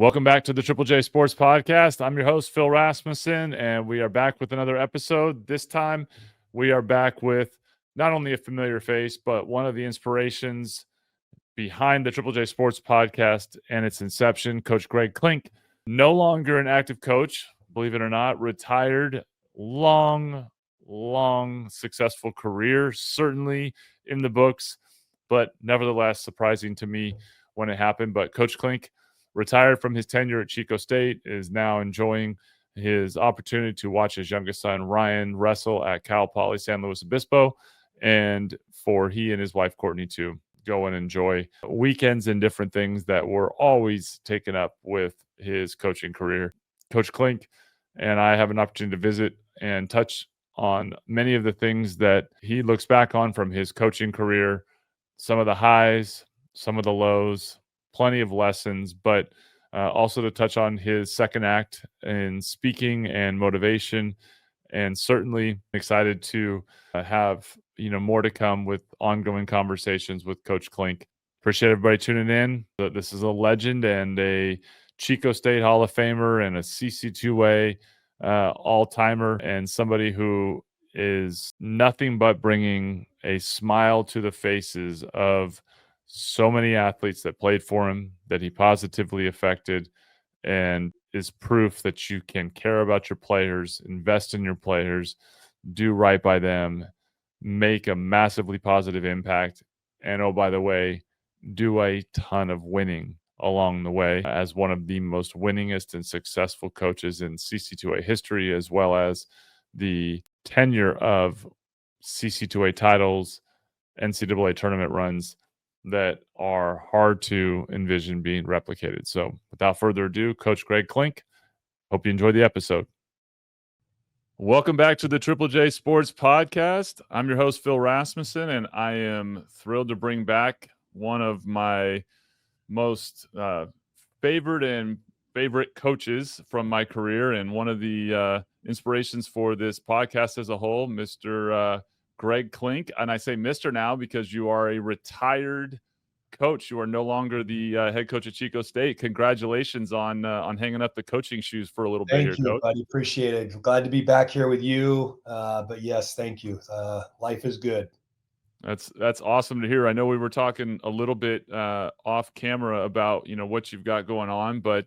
Welcome back to the Triple J Sports Podcast. I'm your host, Phil Rasmussen, and we are back with another episode. This time, we are back with not only a familiar face, but one of the inspirations behind the Triple J Sports Podcast and its inception, Coach Greg Clink. No longer an active coach, believe it or not, retired, long, successful career, certainly in the books, but nevertheless surprising to me when it happened. But Coach Clink retired from his tenure at Chico State, is now enjoying his opportunity to watch his youngest son, Ryan, wrestle at Cal Poly San Luis Obispo, and for he and his wife, Courtney, to go and enjoy weekends and different things that were always taken up with his coaching career. Coach Clink and I have an opportunity to visit and touch on many of the things that he looks back on from his coaching career, some of the highs, some of the lows, plenty of lessons, but also to touch on his second act in speaking and motivation, and certainly excited to have more to come with ongoing conversations with Coach Clink. Appreciate everybody tuning in. This is a legend and a Chico State Hall of Famer and a CC2A all-timer, and somebody who is nothing but bringing a smile to the faces of so many athletes that played for him, that he positively affected, and is proof that you can care about your players, invest in your players, do right by them, make a massively positive impact, and oh, by the way, do a ton of winning along the way as one of the most winningest and successful coaches in CC2A history, as well as the tenure of CC2A titles, NCAA tournament runs that are hard to envision being replicated. So without further ado, Coach Greg Clink, hope you enjoyed the episode. Welcome back to the Triple J Sports Podcast. I'm your host, Phil Rasmussen, and I am thrilled to bring back one of my most favorite coaches from my career, and one of the inspirations for this podcast as a whole, Mr. Greg Clink. And I say Mr. now because you are a retired coach. You are no longer the head coach at Chico State. Congratulations on hanging up the coaching shoes for a little bit here, Thank you, Coach. buddy. Appreciate it. Glad to be back here with you. But yes, thank you. Life is good. That's awesome to hear. I know we were talking a little bit off camera about what you've got going on, but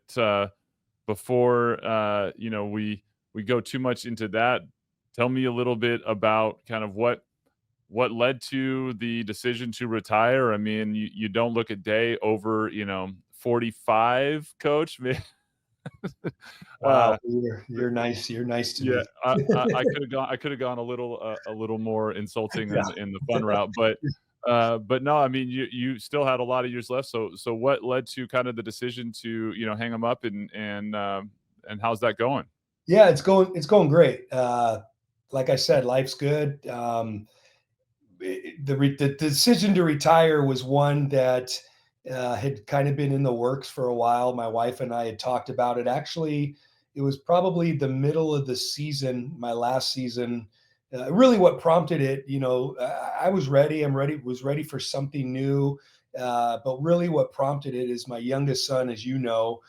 before we go too much into that, tell me a little bit about kind of what led to the decision to retire. I mean, you don't look a day over 45, Coach. Wow, you're nice. You're nice to me. I could have gone a little more insulting in the fun route, but no, I mean, you still had a lot of years left. So what led to kind of the decision to hang them up, and how's that going? Yeah, it's going great. Like I said, life's good. The decision to retire was one that had kind of been in the works for a while. My wife and I had talked about it. Actually, it was probably the middle of the season, my last season. Really, what prompted it, I was ready. Was ready for something new. But really, what prompted it is my youngest son, as you know,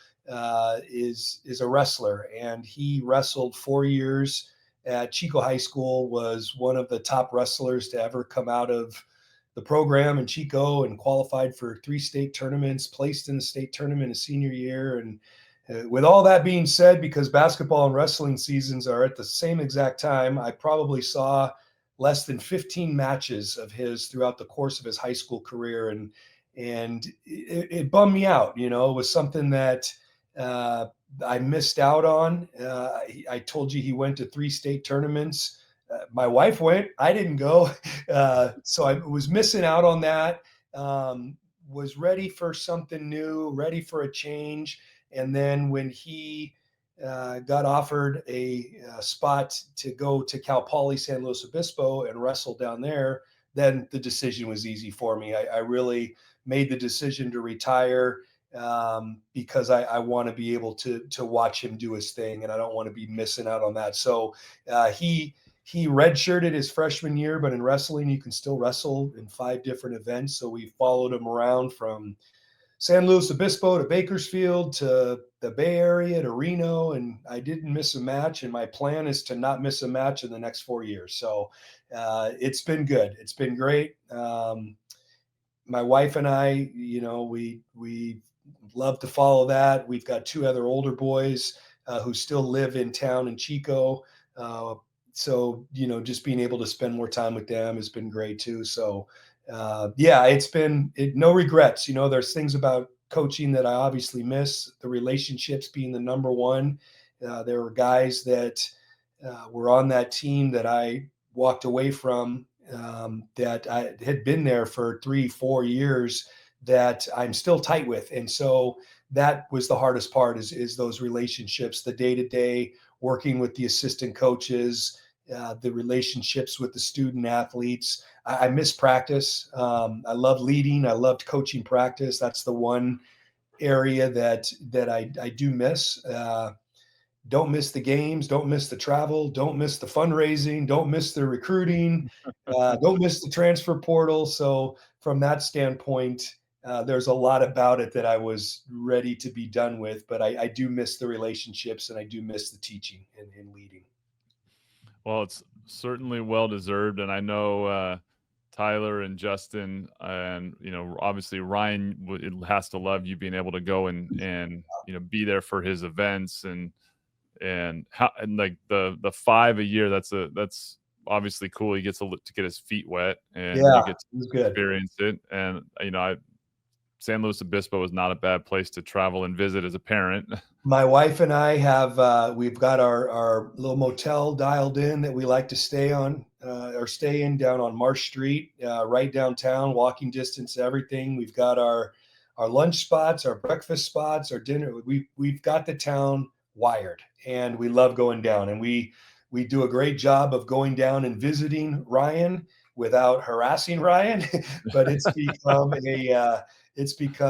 is a wrestler, and he wrestled 4 years at Chico High School, was one of the top wrestlers to ever come out of the program in Chico, and qualified for 3 state tournaments, placed in the state tournament his senior year. And with all that being said, because basketball and wrestling seasons are at the same exact time, I probably saw less than 15 matches of his throughout the course of his high school career. And it bummed me out. It was something that I missed out on. I told you he went to 3 state tournaments. My wife went. I didn't go. So I was missing out on that. Was ready for something new, ready for a change. And then when he got offered a spot to go to Cal Poly San Luis Obispo and wrestle down there, then the decision was easy for me. I really made the decision to retire because I want to be able to watch him do his thing, and I don't want to be missing out on that. So he redshirted his freshman year, but in wrestling, you can still wrestle in 5 different events. So we followed him around from San Luis Obispo to Bakersfield to the Bay Area to Reno, and I didn't miss a match. And my plan is to not miss a match in the next 4 years. So it's been good. It's been great. My wife and I, we love to follow that. We've got 2 other older boys who still live in town in Chico. So, just being able to spend more time with them has been great too. So, it's been no regrets. There's things about coaching that I obviously miss, the relationships being the number one. There were guys that were on that team that I walked away from, that I had been there for 3-4 years that I'm still tight with. And so that was the hardest part is those relationships, the day-to-day working with the assistant coaches, the relationships with the student athletes. I miss practice. I love leading. I loved coaching practice. That's the one area that I do miss. Don't miss the games, don't miss the travel, don't miss the fundraising, don't miss the recruiting, don't miss the transfer portal. So from that standpoint, there's a lot about it that I was ready to be done with, but I do miss the relationships and I do miss the teaching and leading. Well, it's certainly well deserved, and I know Tyler and Justin, and obviously Ryan has to love you being able to go and be there for his events and how and like the 5 a year. That's obviously cool. He gets to get his feet wet, and you get to experience it. And San Luis Obispo is not a bad place to travel and visit as a parent. My wife and I have we've got our little motel dialed in that we like to stay in down on Marsh Street, right downtown, walking distance, everything. We've got our lunch spots, our breakfast spots, our dinner. We've got the town wired, and we love going down. And we do a great job of going down and visiting Ryan without harassing Ryan, but it's become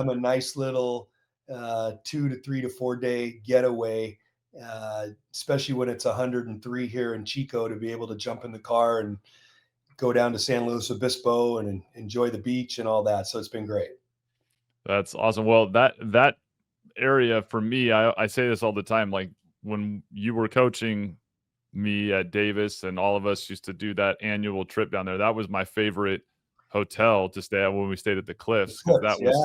a nice little 2 to 3 to 4 day getaway, especially when it's 103 here in Chico, to be able to jump in the car and go down to San Luis Obispo and enjoy the beach and all that. So it's been great. That's awesome. Well, that area for me, I say this all the time, like when you were coaching me at Davis and all of us used to do that annual trip down there, that was my favorite hotel to stay at when we stayed at the Cliffs, because that was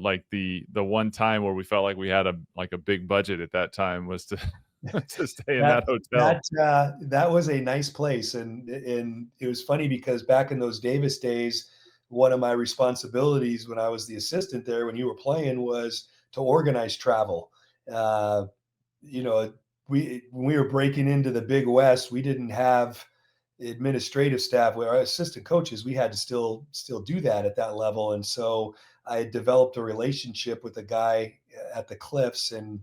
like the one time where we felt like we had a big budget at that time was to to stay in that hotel. That was a nice place, and it was funny because back in those Davis days, one of my responsibilities when I was the assistant there, when you were playing, was to organize travel. When we were breaking into the Big West, we didn't have administrative staff. Our assistant coaches, we had to still do that at that level. And so I had developed a relationship with a guy at the Cliffs, and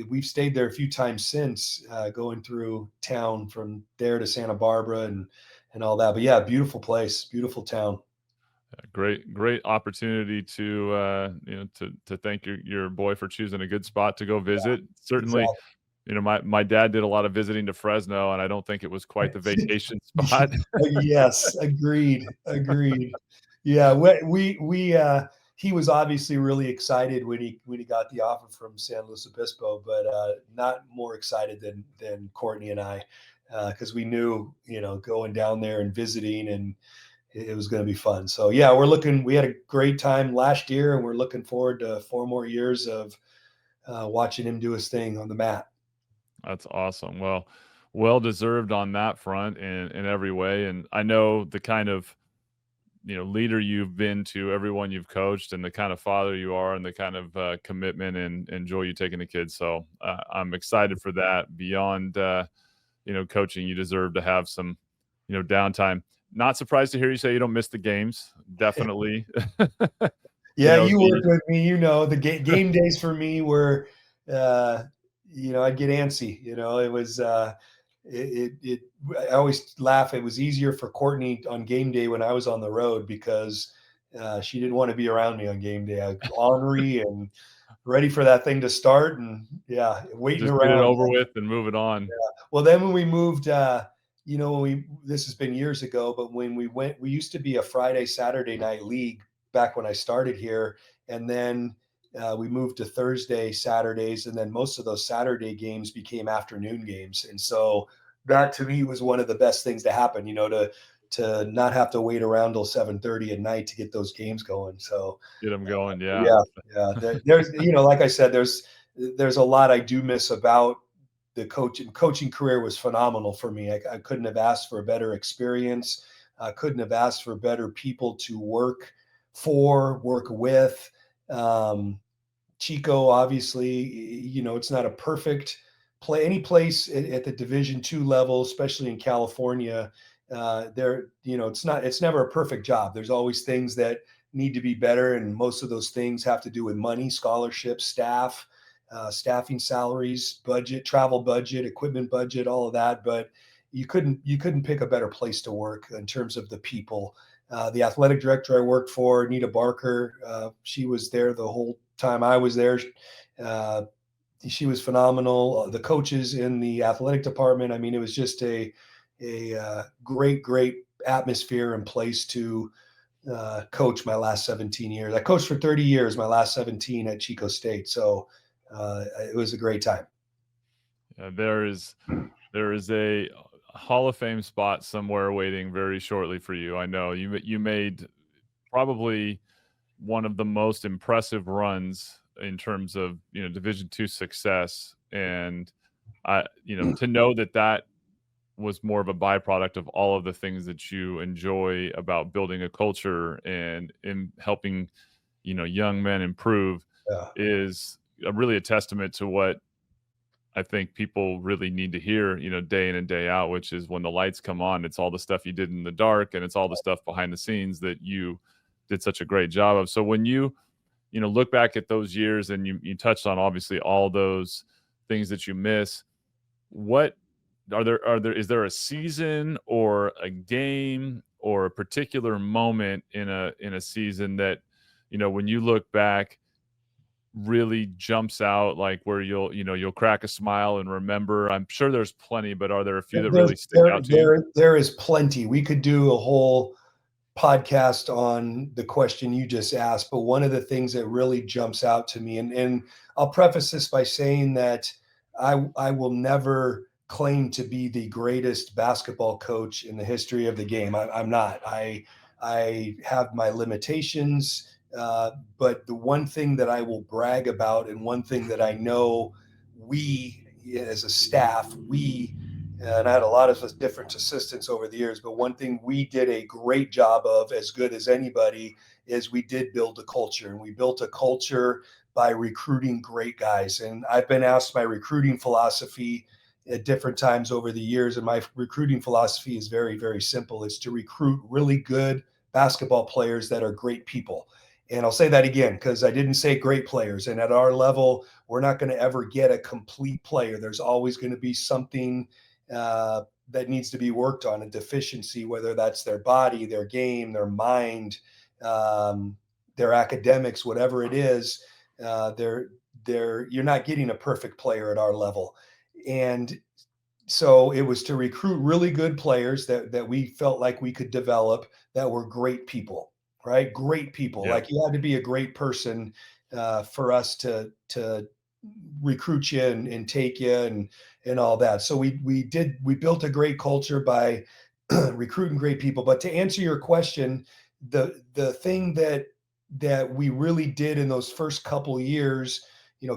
we've stayed there a few times since, going through town from there to Santa Barbara and all that. But yeah, beautiful place, beautiful town. Great opportunity to to thank your boy for choosing a good spot to go visit. Yeah, certainly, exactly. My dad did a lot of visiting to Fresno, and I don't think it was quite the vacation spot. Yes, agreed. Yeah, he was obviously really excited when he got the offer from San Luis Obispo, but not more excited than Courtney and I, because we knew, going down there and visiting, and it was going to be fun. So yeah, we had a great time last year, and we're looking forward to 4 more years of watching him do his thing on the mat. That's awesome. Well deserved on that front in every way. And I know the kind of, leader you've been to everyone you've coached, and the kind of father you are, and the kind of commitment and joy you take in the kids. So I'm excited for that. Beyond, coaching, you deserve to have some, downtime. Not surprised to hear you say you don't miss the games. Definitely. Yeah, you worked with me. The game days for me were, I'd get antsy. It was. I always laugh. It was easier for Courtney on game day when I was on the road, because she didn't want to be around me on game day. I was ornery and ready for that thing to start, and waiting just around. Get it over with and move it on. Yeah. Well, then when we moved, this has been years ago, but when we used to be a Friday, Saturday night league back when I started here. And then we moved to Thursday, Saturdays, and then most of those Saturday games became afternoon games. And so that to me was one of the best things to happen, to not have to wait around till 7:30 at night to get those games going. So Get them going. yeah, there's, like I said, there's a lot I do miss about the coaching career. Was phenomenal for me. I couldn't have asked for a better experience. I couldn't have asked for better people to work with. Chico, obviously, it's not a perfect play. Any place at the Division II level, especially in California, it's never a perfect job. There's always things that need to be better, and most of those things have to do with money, scholarships, staffing, salaries, budget, travel budget, equipment budget, all of that. But you couldn't pick a better place to work in terms of the people. The athletic director I worked for, Nita Barker, she was there the whole time I was there. She was phenomenal. The coaches in the athletic department, I mean, it was just a great atmosphere and place to coach my last 17 years. I coached for 30 years, my last 17 at Chico State. So it was a great time. There is a Hall of Fame spot somewhere waiting very shortly for you. I know you made probably one of the most impressive runs in terms of Division II success, and to know that was more of a byproduct of all of the things that you enjoy about building a culture and in helping young men improve is really a testament to what I think people really need to hear, day in and day out, which is when the lights come on, it's all the stuff you did in the dark, and it's all the stuff behind the scenes that you did such a great job of. So when you look back at those years, and you touched on obviously all those things that you miss, what is there a season or a game or a particular moment in a season that, when you look back, really jumps out, like where you'll crack a smile and remember? I'm sure there's plenty, but are there a few that really stick out to you? There is plenty. We could do a whole podcast on the question you just asked, but one of the things that really jumps out to me, and I'll preface this by saying that I will never claim to be the greatest basketball coach in the history of the game. I'm not. I have my limitations. But the one thing that I will brag about, and one thing that I know we as a staff, and I had a lot of different assistants over the years, but one thing we did a great job of, as good as anybody, is we did build a culture. And we built a culture by recruiting great guys. And I've been asked my recruiting philosophy at different times over the years. And my recruiting philosophy is very, very simple. It's to recruit really good basketball players that are great people. And I'll say that again, because I didn't say great players. And at our level, we're not going to ever get a complete player. There's always going to be something that needs to be worked on, a deficiency, whether that's their body, their game, their mind, their academics, whatever it is. You're not getting a perfect player at our level. And so it was to recruit really good players that we felt like we could develop, that were great people. Right? Great people. Yeah. Like, you had to be a great person for us to recruit you and take you and all that. So we built a great culture by recruiting great people. But to answer your question, the thing that we really did in those first couple years,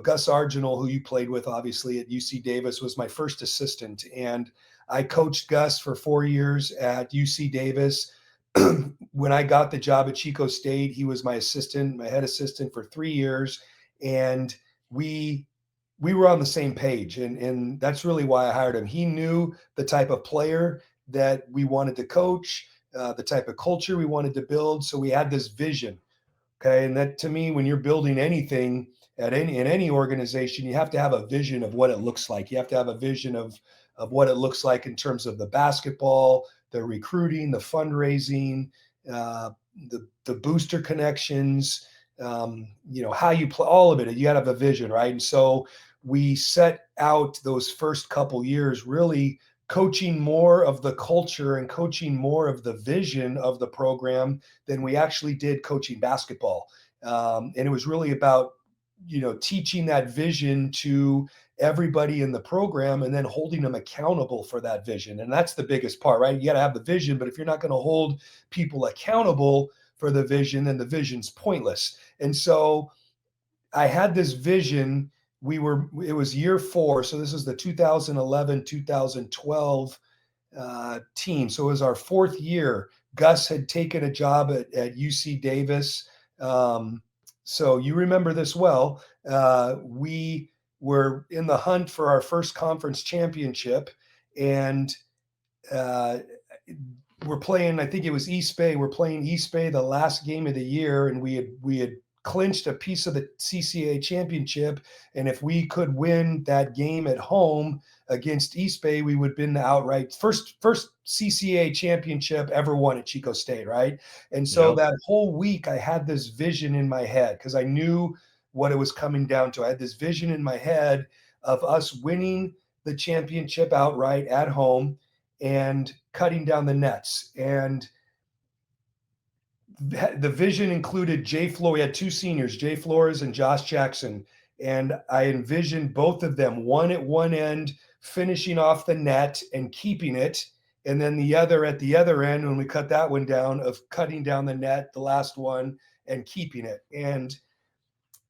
Gus Arginal, who you played with obviously at UC Davis, was my first assistant, and I coached Gus for 4 years at UC Davis. When I got the job at Chico State, he was my head assistant for 3 years. And we were on the same page. And that's really why I hired him. He knew the type of player that we wanted to coach, the type of culture we wanted to build. So we had this vision. Okay. And that, to me, when you're building anything in any organization, you have to have a vision of what it looks like. You have to have a vision of what it looks like in terms of the basketball, the recruiting, the fundraising, the booster connections, how you play, all of it. You got to have a vision, right? And so we set out those first couple years really coaching more of the culture and coaching more of the vision of the program than we actually did coaching basketball. And it was really about, teaching that vision to everybody in the program and then holding them accountable for that vision. And that's the biggest part, right? You got to have the vision, but if you're not going to hold people accountable for the vision, then the vision's pointless. And so I had this vision. It was year 4. So this is the 2011, 2012 team. So it was our 4th year. Gus had taken a job at UC Davis. So you remember this well. We were in the hunt for our first conference championship, and we're playing, I think it was East Bay. We're playing East Bay the last game of the year, and we had clinched a piece of the CCA championship. And if we could win that game at home against East Bay, we would win the outright first CCA championship ever won at Chico State, right? And so that whole week I had this vision in my head because I knew what it was coming down to. I had this vision in my head of us winning the championship outright at home and cutting down the nets. And the vision included Jay Flores. We had 2 seniors, Jay Flores and Josh Jackson. And I envisioned both of them, one at one end, finishing off the net and keeping it. And then the other at the other end, when we cut that one down, of cutting down the net, the last one, and keeping it. And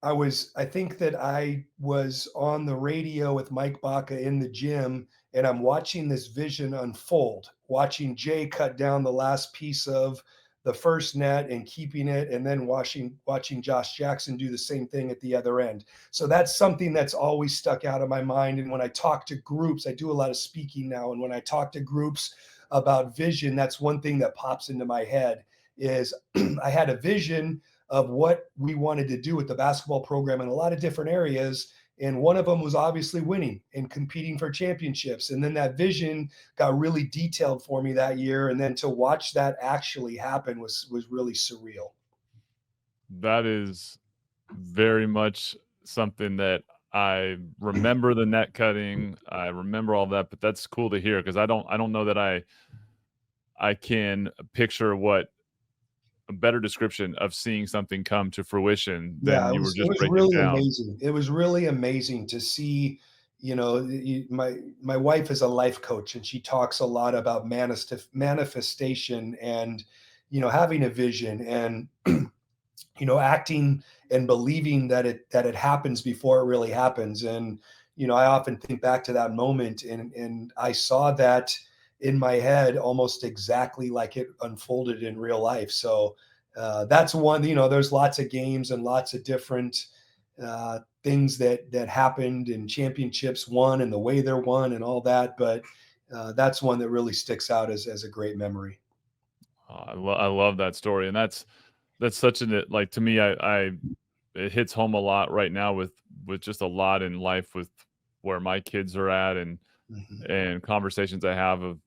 I think that I was on the radio with Mike Baca in the gym, and I'm watching this vision unfold, watching Jay cut down the last piece of the first net and keeping it, and then watching Josh Jackson do the same thing at the other end. So that's something that's always stuck out of my mind. And when I talk to groups, I do a lot of speaking now, and when I talk to groups about vision, that's one thing that pops into my head is I had a vision of what we wanted to do with the basketball program in a lot of different areas. And one of them was obviously winning and competing for championships. And then that vision got really detailed for me that year. And then to watch that actually happen was really surreal. That is very much something that I remember, the net cutting. I remember all that, but that's cool to hear because I don't know that I can picture what a better description of seeing something come to fruition than you were just breaking really down. amazing. It was really amazing to see. My wife is a life coach, and she talks a lot about manifestation and having a vision and acting and believing that it happens before it really happens. And I often think back to that moment, and I saw that in my head almost exactly like it unfolded in real life. So that's one, there's lots of games and lots of different things that happened and championships won and the way they're won and all that. But that's one that really sticks out as a great memory. I love that story. And that's such like, to me, it hits home a lot right now with just a lot in life with where my kids are at and conversations I have of,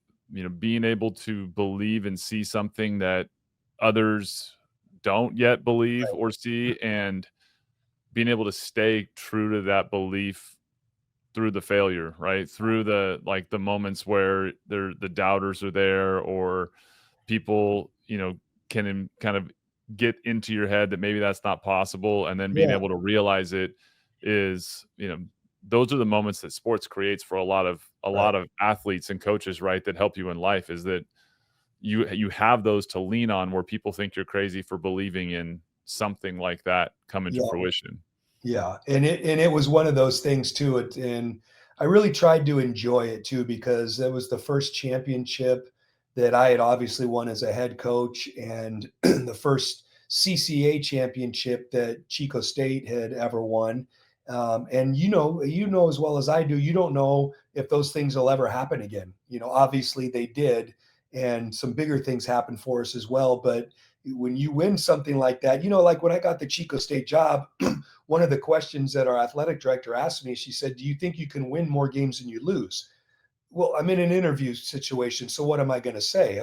being able to believe and see something that others don't yet believe or see, and being able to stay true to that belief through the failure, right? Through the moments where the doubters are there, or people, can kind of get into your head that maybe that's not possible. And then being able to realize it is, those are the moments that sports creates for a lot of athletes and coaches, right? That help you in life, is that you have those to lean on where people think you're crazy for believing in something like that coming to fruition. Yeah. And it was one of those things too. And I really tried to enjoy it too, because it was the first championship that I had obviously won as a head coach, and the first CCA championship that Chico State had ever won. And as well as I do, you don't know if those things will ever happen again. Obviously they did, and some bigger things happened for us as well. But when you win something like that, like when I got the Chico State job, one of the questions that our athletic director asked me, she said, "Do you think you can win more games than you lose?" Well, I'm in an interview situation, so what am I going to say?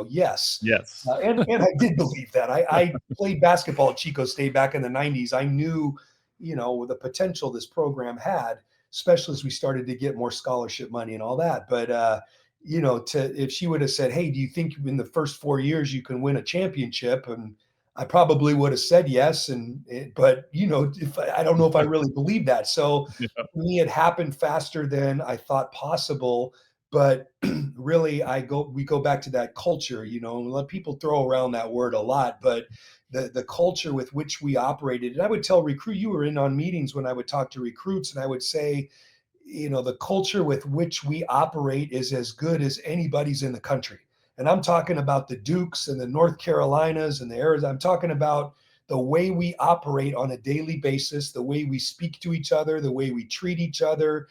Yes. Yes. And I did believe that. I played basketball at Chico State back in the 90s. I knew, the potential this program had, especially as we started to get more scholarship money and all that. But if she would have said, hey, do you think in the first 4 years you can win a championship? And I probably would have said yes. But if I don't know if I really believe that. So Yeah. for me, it happened faster than I thought possible. But really, we go back to that culture, and let people throw around that word a lot, but the culture with which we operated. And I would tell you were in on meetings when I would talk to recruits, and I would say, the culture with which we operate is as good as anybody's in the country. And I'm talking about the Dukes and the North Carolinas and the Arizona. I'm talking about the way we operate on a daily basis, the way we speak to each other, the way we treat each other,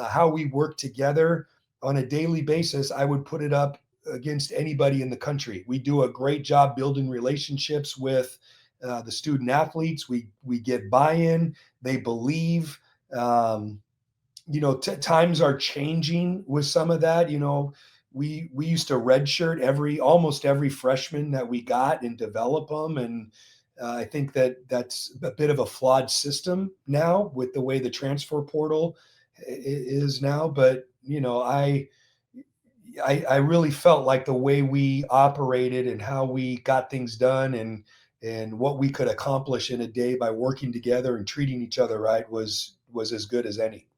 how we work together on a daily basis. I would put it up against anybody in the country. We do a great job building relationships with the student athletes. We get buy-in. They believe. Times are changing with some of that. We used to redshirt almost every freshman that we got and develop them. And I think that's a bit of a flawed system now with the way the transfer portal is now. But I really felt like the way we operated and how we got things done and what we could accomplish in a day by working together and treating each other right was as good as any.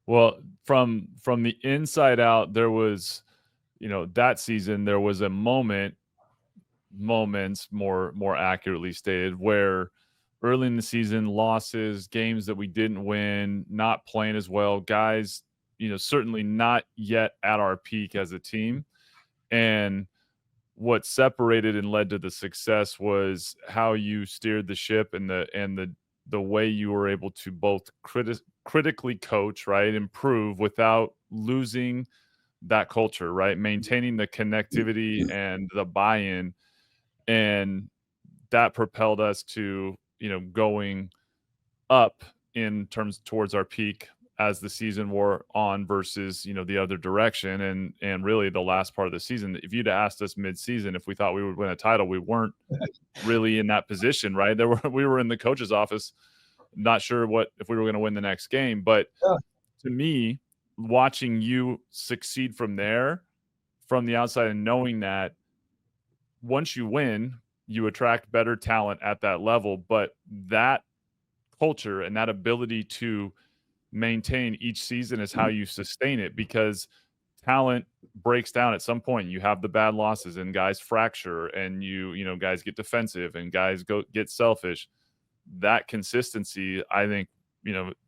Well, from the inside out, there was, that season there was a moments more accurately stated, where early in the season, losses, games that we didn't win, not playing as well, guys, certainly not yet at our peak as a team. And what separated and led to the success was how you steered the ship and the way you were able to both critically coach, right, improve without losing that culture, right, maintaining the connectivity and the buy-in, and that propelled us to going up in terms towards our peak as the season wore on versus the other direction. And really the last part of the season, if you'd asked us mid-season if we thought we would win a title, we weren't really in that position, right? We were in the coach's office not sure if we were going to win the next game. But Yeah. to me, watching you succeed from there, from the outside, and knowing that once you win, you attract better talent at that level, but that culture and that ability to maintain each season is how you sustain it, because talent breaks down at some point. You have the bad losses and guys fracture and guys get defensive and guys get selfish. That consistency, I think,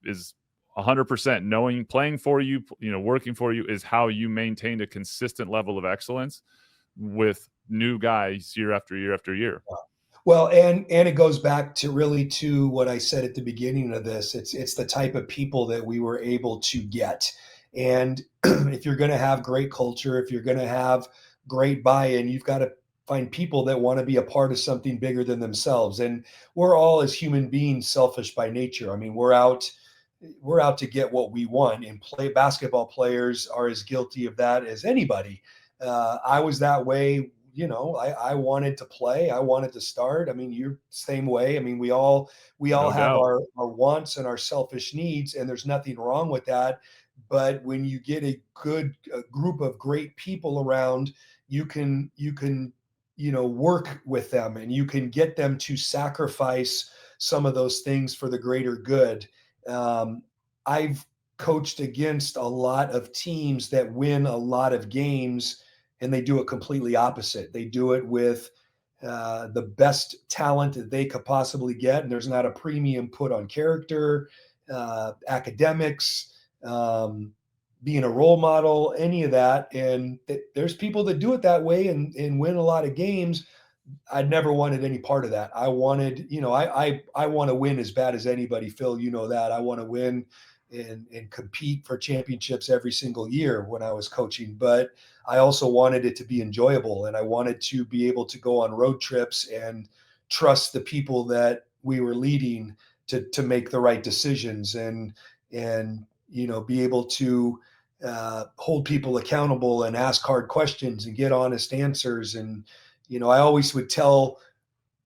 is 100% knowing, playing for you, working for you, is how you maintained a consistent level of excellence with new guys year after year after year. Well, and it goes back to really to what I said at the beginning of this. It's the type of people that we were able to get. And if you're going to have great culture, if you're going to have great buy-in, you've got to find people that want to be a part of something bigger than themselves. And we're all, as human beings, selfish by nature. I mean, we're out to get what we want, and basketball players are as guilty of that as anybody. I was that way. I wanted to play. I wanted to start. I mean, you're the same way. I mean, we all No have doubt. our wants and our selfish needs, and there's nothing wrong with that. But when you get a group of great people around, you can work with them, and you can get them to sacrifice some of those things for the greater good. I've coached against a lot of teams that win a lot of games, and they do it completely opposite. They do it with the best talent that they could possibly get, and there's not a premium put on character, academics, being a role model, any of that. And there's people that do it that way and win a lot of games. I never wanted any part of that. I wanted, I want to win as bad as anybody, Phil. You know that. I want to win and compete for championships every single year when I was coaching. But I also wanted it to be enjoyable, and I wanted to be able to go on road trips and trust the people that we were leading to make the right decisions and be able to hold people accountable and ask hard questions and get honest answers. And I always would tell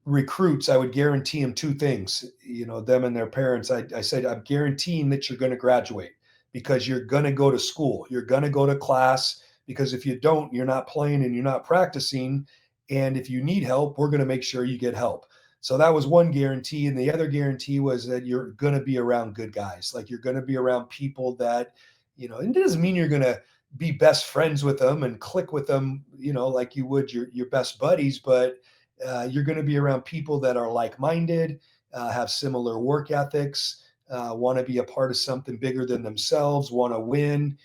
recruits, I would guarantee them two things, them and their parents. I said, I'm guaranteeing that you're going to graduate because you're going to go to school. You're going to go to class because if you don't, you're not playing and you're not practicing. And if you need help, we're going to make sure you get help. So that was one guarantee. And the other guarantee was that you're going to be around good guys. Like, you're going to be around people that, it doesn't mean you're going to be best friends with them and click with them, like you would your best buddies, but you're going to be around people that are like-minded, have similar work ethics, want to be a part of something bigger than themselves, want to win.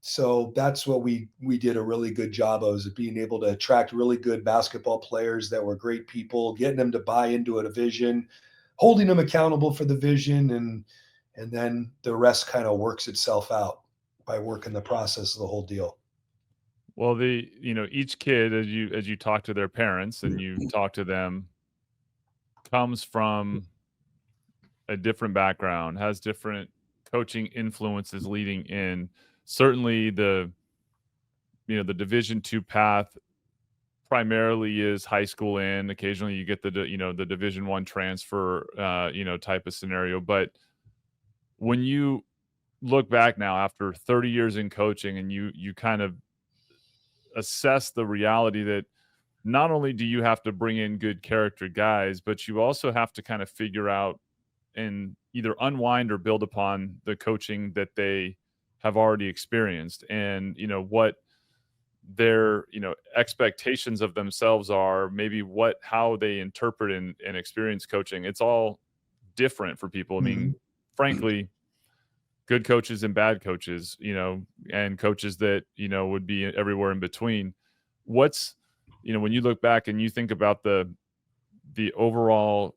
So that's what we did a really good job of, is being able to attract really good basketball players that were great people, getting them to buy into a vision, holding them accountable for the vision, and then the rest kind of works itself out by working the process of the whole deal. Well, each kid, as you talk to their parents and you talk to them, comes from a different background, has different coaching influences leading in. Certainly the Division II path primarily is high school in. Occasionally you get the Division I transfer type of scenario. But when you look back now after 30 years in coaching, and you kind of assess the reality that not only do you have to bring in good character guys, but you also have to kind of figure out and either unwind or build upon the coaching that they have already experienced, and what their expectations of themselves are, maybe how they interpret and experience coaching. It's all different for people. I mean, frankly, good coaches and bad coaches, and coaches that would be everywhere in between. What's when you look back and you think about the overall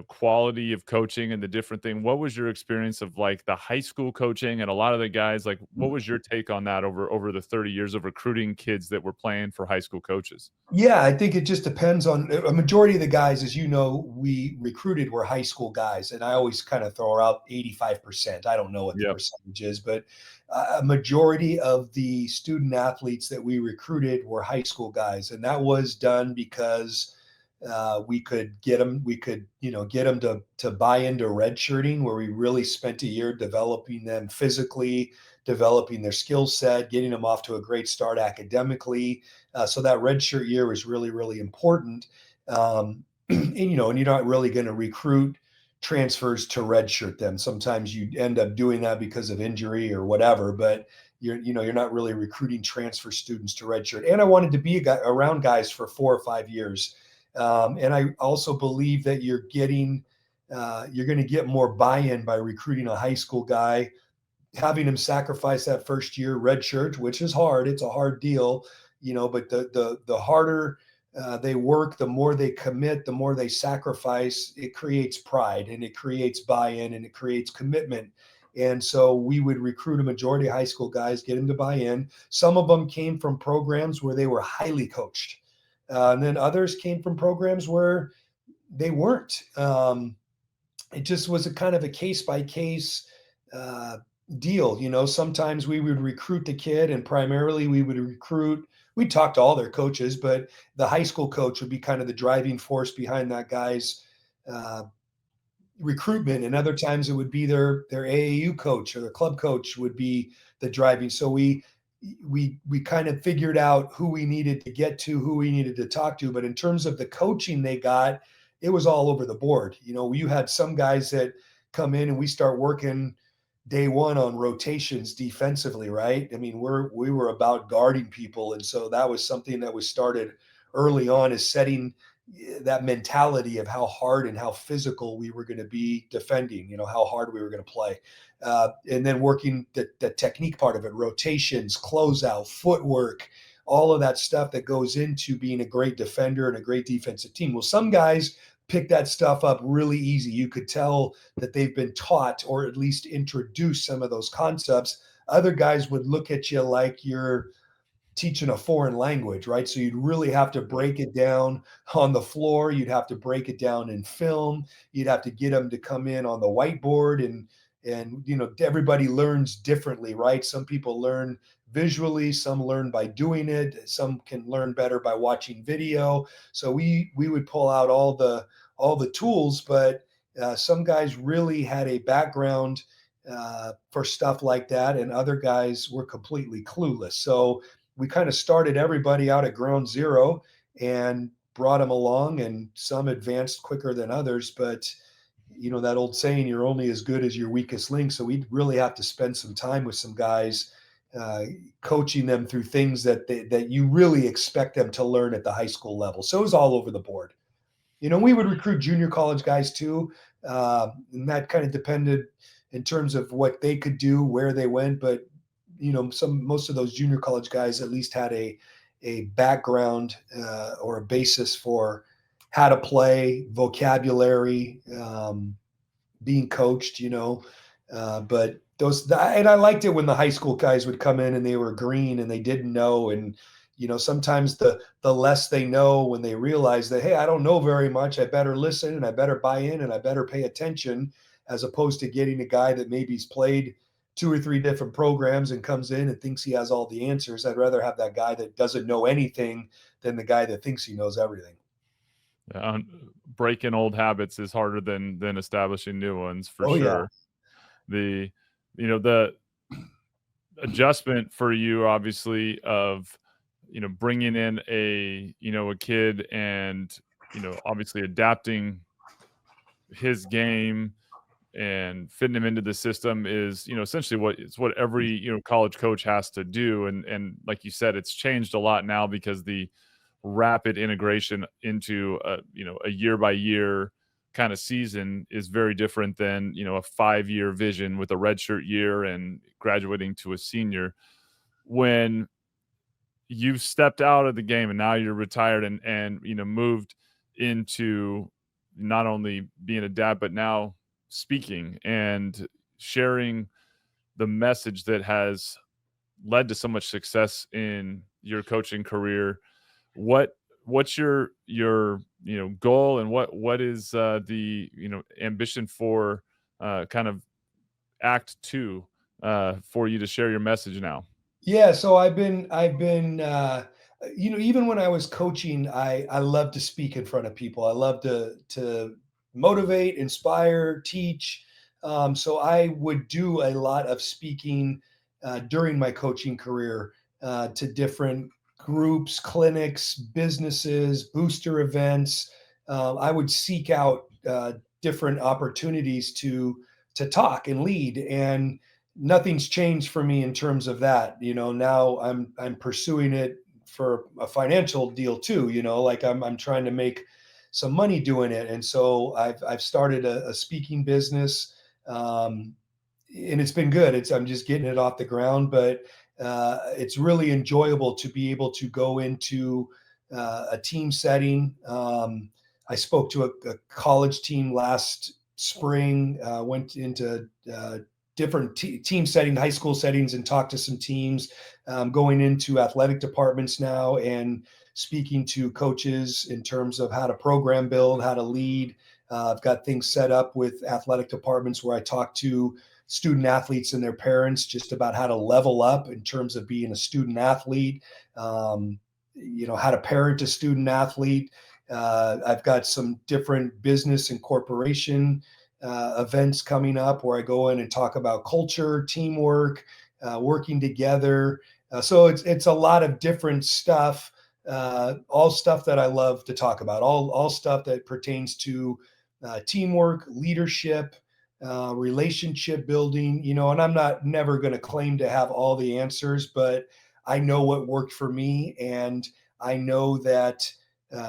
quality of coaching and the different thing, what was your experience of like the high school coaching and a lot of the guys, like what was your take on that over the 30 years of recruiting kids that were playing for high school coaches? Yeah, I think it just depends on a majority of the guys, as we recruited were high school guys. And I always kind of throw out 85%. I don't know what the Yep. percentage is, but a majority of the student athletes that we recruited were high school guys. And that was done because we could get them, get them to buy into redshirting, where we really spent a year developing them physically, developing their skill set, getting them off to a great start academically. So that redshirt year was really, really important. And you're not really going to recruit transfers to redshirt them. Sometimes you end up doing that because of injury or whatever, but you're not really recruiting transfer students to redshirt. And I wanted to be around guys for 4 or 5 years. And I also believe that you're going to get more buy-in by recruiting a high school guy, having him sacrifice that first year redshirt, which is hard. It's a hard deal, but the harder they work, the more they commit, the more they sacrifice. It creates pride, and it creates buy-in, and it creates commitment. And so we would recruit a majority of high school guys, get them to buy in. Some of them came from programs where they were highly coached. And then others came from programs where they weren't. It just was a kind of a case by case deal. Sometimes we would recruit the kid, and primarily we'd talk to all their coaches, but the high school coach would be kind of the driving force behind that guy's recruitment. And other times it would be their AAU coach or their club coach would be the driving. So we kind of figured out who we needed to get to, who we needed to talk to. But in terms of the coaching they got, it was all over the board. You had some guys that come in and we start working day one on rotations defensively, right? I mean, we were about guarding people. And so that was something that was started early on, is setting that mentality of how hard and how physical we were going to be defending, how hard we were going to play. And then working the technique part of it, rotations, closeout, footwork, all of that stuff that goes into being a great defender and a great defensive team. Well, some guys pick that stuff up really easy. You could tell that they've been taught or at least introduced some of those concepts. Other guys would look at you like you're teaching a foreign language, right? So you'd really have to break it down on the floor. You'd have to break it down in film. You'd have to get them to come in on the whiteboard, and everybody learns differently, right? Some people learn visually, some learn by doing it, some can learn better by watching video. So we would pull out all the tools, but some guys really had a background for stuff like that, and other guys were completely clueless. So we kind of started everybody out at ground zero and brought them along, and some advanced quicker than others. But that old saying, you're only as good as your weakest link. So we really have to spend some time with some guys, coaching them through things that you really expect them to learn at the high school level. So it was all over the board. We would recruit junior college guys too, and that kind of depended in terms of what they could do, where they went. But most of those junior college guys at least had a background or a basis for how to play, vocabulary, being coached. But and I liked it when the high school guys would come in and they were green and they didn't know. And sometimes the less they know, when they realize that, hey, I don't know very much, I better listen and I better buy in and I better pay attention, as opposed to getting a guy that maybe's played 2 or 3 different programs and comes in and thinks he has all the answers. I'd rather have that guy that doesn't know anything than the guy that thinks he knows everything. Breaking old habits is harder than establishing new ones, for sure. Yeah. The adjustment for you, obviously, of bringing in a kid and obviously adapting his game and fitting him into the system is essentially what every college coach has to do. And like you said, it's changed a lot now because the rapid integration into a year by year kind of season is very different than a 5-year vision with a redshirt year and graduating to a senior. When you've stepped out of the game and now you're retired and moved into not only being a dad but now speaking and sharing the message that has led to so much success in your coaching career, what's your goal, and what is the ambition for kind of act 2 for you to share your message now? Yeah, so I've been even when I was coaching, I love to speak in front of people. I love to motivate, inspire, teach. So I would do a lot of speaking during my coaching career to different groups, clinics, businesses, booster events. I would seek out different opportunities to talk and lead, and nothing's changed for me in terms of that. Now I'm pursuing it for a financial deal too. Like I'm trying to make some money doing it, and so I've started a speaking business, and it's been good. I'm just getting it off the ground, but it's really enjoyable to be able to go into a team setting. I spoke to a college team last spring, went into different team setting, high school settings, and talked to some teams, going into athletic departments now and speaking to coaches in terms of how to program build, how to lead. I've got things set up with athletic departments where I talk to student athletes and their parents just about how to level up in terms of being a student athlete, how to parent a student athlete. I've got some different business and corporation events coming up where I go in and talk about culture, teamwork, working together. So it's a lot of different stuff, all stuff that I love to talk about, all stuff that pertains to teamwork, leadership, relationship building. And I'm never going to claim to have all the answers, but I know what worked for me, and I know that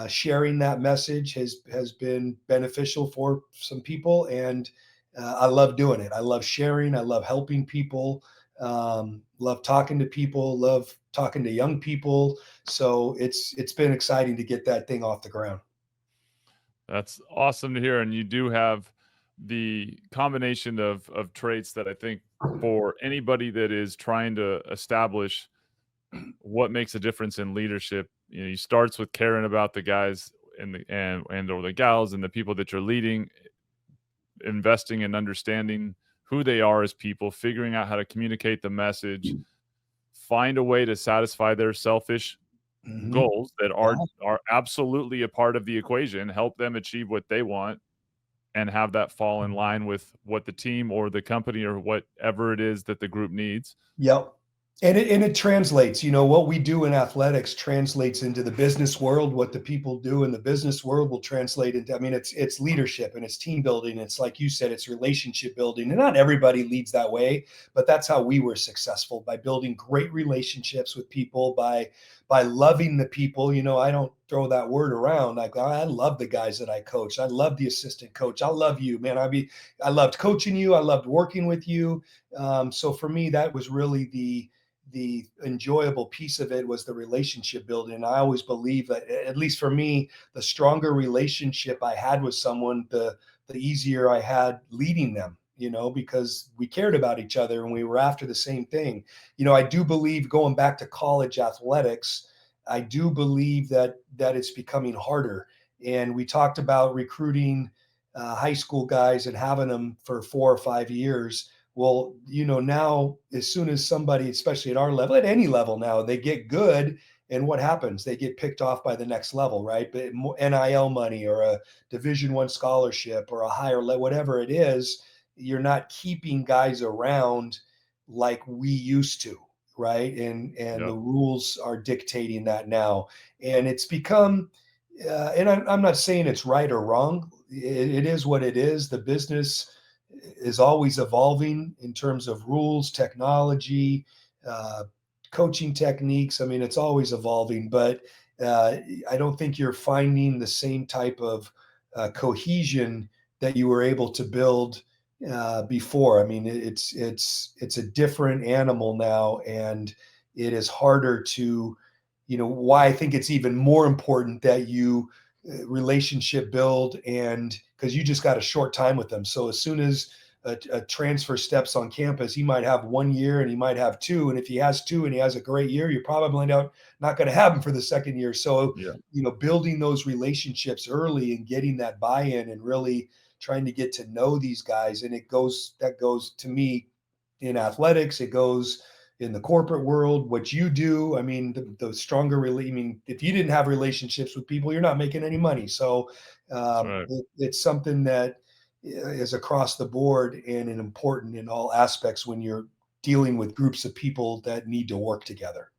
sharing that message has been beneficial for some people, and I love doing it. I love sharing. I love helping people. Love talking to people. Love talking to young people. So it's been exciting to get that thing off the ground. That's awesome to hear, and you do have the combination of traits that I think for anybody that is trying to establish what makes a difference in leadership, you starts with caring about the guys and or the gals and the people that you're leading, investing in understanding who they are as people, figuring out how to communicate the message, find a way to satisfy their selfish goals that are absolutely a part of the equation, help them achieve what they want, and have that fall in line with what the team or the company or whatever it is that the group needs. Yep. And it translates, what we do in athletics translates into the business world. What the people do in the business world will translate into, I mean, it's leadership and it's team building. It's like you said, it's relationship building. And not everybody leads that way, but that's how we were successful, by building great relationships with people, by loving the people. I don't throw that word around. Like, I love the guys that I coach. I love the assistant coach. I love you, man. I loved coaching you. I loved working with you. So for me, that was really the enjoyable piece of it, was the relationship building. And I always believe that, at least for me, the stronger relationship I had with someone, the easier I had leading them, because we cared about each other and we were after the same thing. I do believe, going back to college athletics, I do believe that it's becoming harder. And we talked about recruiting high school guys and having them for 4 or 5 years. Well, now, as soon as somebody, especially at our level, at any level now, they get good, and what happens? They get picked off by the next level, right? But NIL money or a Division I scholarship or a higher level, whatever it is, you're not keeping guys around like we used to, right? And Yep. the rules are dictating that now, and it's become. And I'm not saying it's right or wrong. It is what it is. The business is always evolving in terms of rules, technology, uh, coaching techniques. I mean, it's always evolving, but I don't think you're finding the same type of cohesion that you were able to build before. I mean, it's a different animal now, and it is harder to, why I think it's even more important that you relationship build, and because you just got a short time with them. So as soon as a transfer steps on campus, he might have 1 year and he might have 2. And if he has 2 and he has a great year, you're probably not going to have him for the second year. So, Yeah. building those relationships early and getting that buy-in and really trying to get to know these guys. And that goes to me in athletics. It goes in the corporate world, what you do. I mean, the stronger, really, I mean, if you didn't have relationships with people, you're not making any money. So Right. it's something that is across the board and important in all aspects when you're dealing with groups of people that need to work together.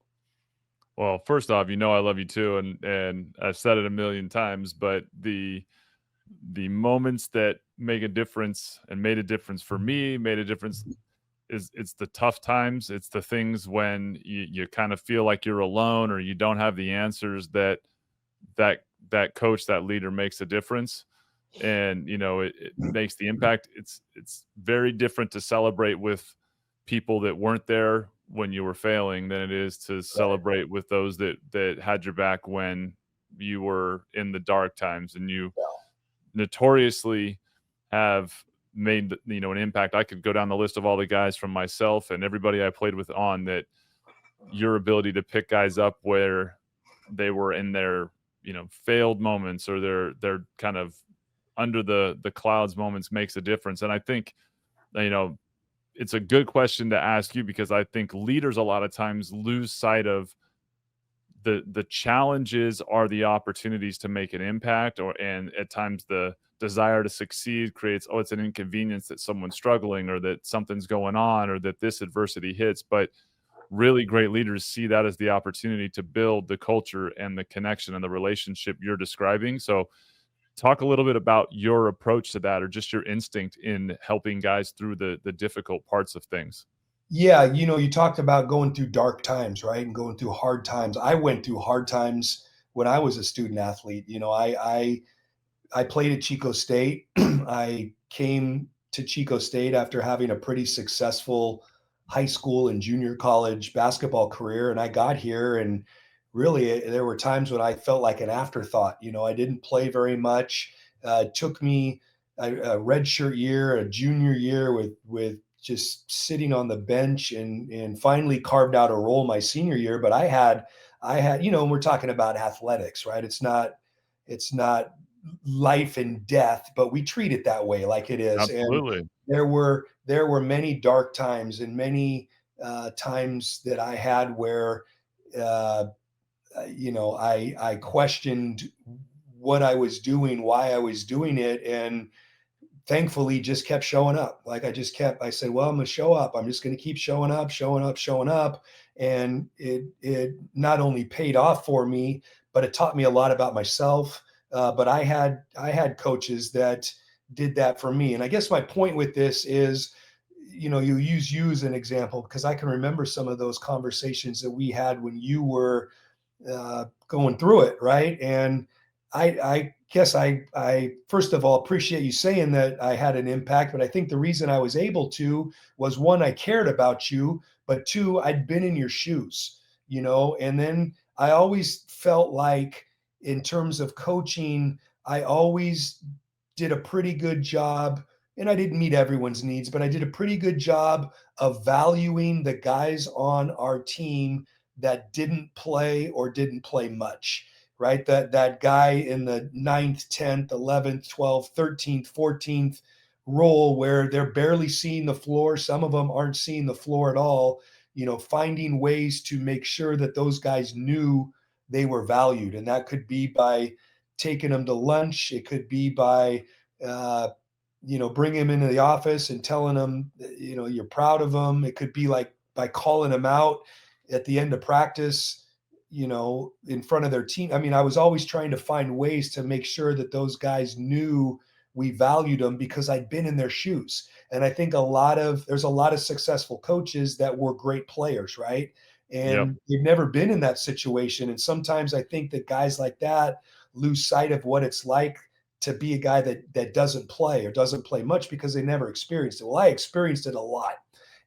Well, first off, I love you too, and I've said it a million times, but the moments that make a difference and made a difference for me, made a difference, is it's the tough times. It's the things when you kind of feel like you're alone or you don't have the answers, that coach, that leader makes a difference. And it makes the impact. It's very different to celebrate with people that weren't there when you were failing than it is to Right. celebrate with those that had your back when you were in the dark times. And you notoriously have made an impact. I could go down the list of all the guys from myself and everybody I played with on that. Your ability to pick guys up where they were in their failed moments or their kind of under the clouds moments makes a difference. And I think it's a good question to ask you, because I think leaders a lot of times lose sight of the challenges are the opportunities to make an impact, and at times the desire to succeed creates, it's an inconvenience that someone's struggling or that something's going on or that this adversity hits. But really great leaders see that as the opportunity to build the culture and the connection and the relationship you're describing. So talk a little bit about your approach to that, or just your instinct in helping guys through the difficult parts of things. Yeah, you talked about going through dark times, right? And going through hard times. I went through hard times when I was a student athlete. I played at Chico State. I came to Chico State after having a pretty successful high school and junior college basketball career. And I got here, and really, there were times when I felt like an afterthought. I didn't play very much. It took me a redshirt year, a junior year with just sitting on the bench, and finally carved out a role my senior year. But I had, and we're talking about athletics, right? It's not life and death, but we treat it that way, like it is. And Absolutely. there were many dark times and many times that I had where uh, I questioned what I was doing, why I was doing it, and thankfully just kept showing up. Like I said, well, I'm going to show up. I'm just going to keep showing up, showing up, showing up. And it not only paid off for me, but it taught me a lot about myself. But I had coaches that did that for me. And I guess my point with this is, you use you as an example, because I can remember some of those conversations that we had when you were going through it, right? And I guess I first of all appreciate you saying that I had an impact, but I think the reason I was able to was, one, I cared about you, but two, I'd been in your shoes, and then I always felt like, in terms of coaching, I always did a pretty good job, and I didn't meet everyone's needs, but I did a pretty good job of valuing the guys on our team that didn't play or didn't play much, right? That guy in the 9th, 10th, 11th, 12th, 13th, 14th role, where they're barely seeing the floor. Some of them aren't seeing the floor at all, finding ways to make sure that those guys knew they were valued. And that could be by taking them to lunch. It could be by, bringing them into the office and telling them, you're proud of them. It could be like by calling them out at the end of practice, in front of their team. I mean, I was always trying to find ways to make sure that those guys knew we valued them, because I'd been in their shoes. And I think there's a lot of successful coaches that were great players, right? Yep. And they've never been in that situation. And sometimes I think that guys like that lose sight of what it's like to be a guy that doesn't play or doesn't play much, because they never experienced it. Well, I experienced it a lot,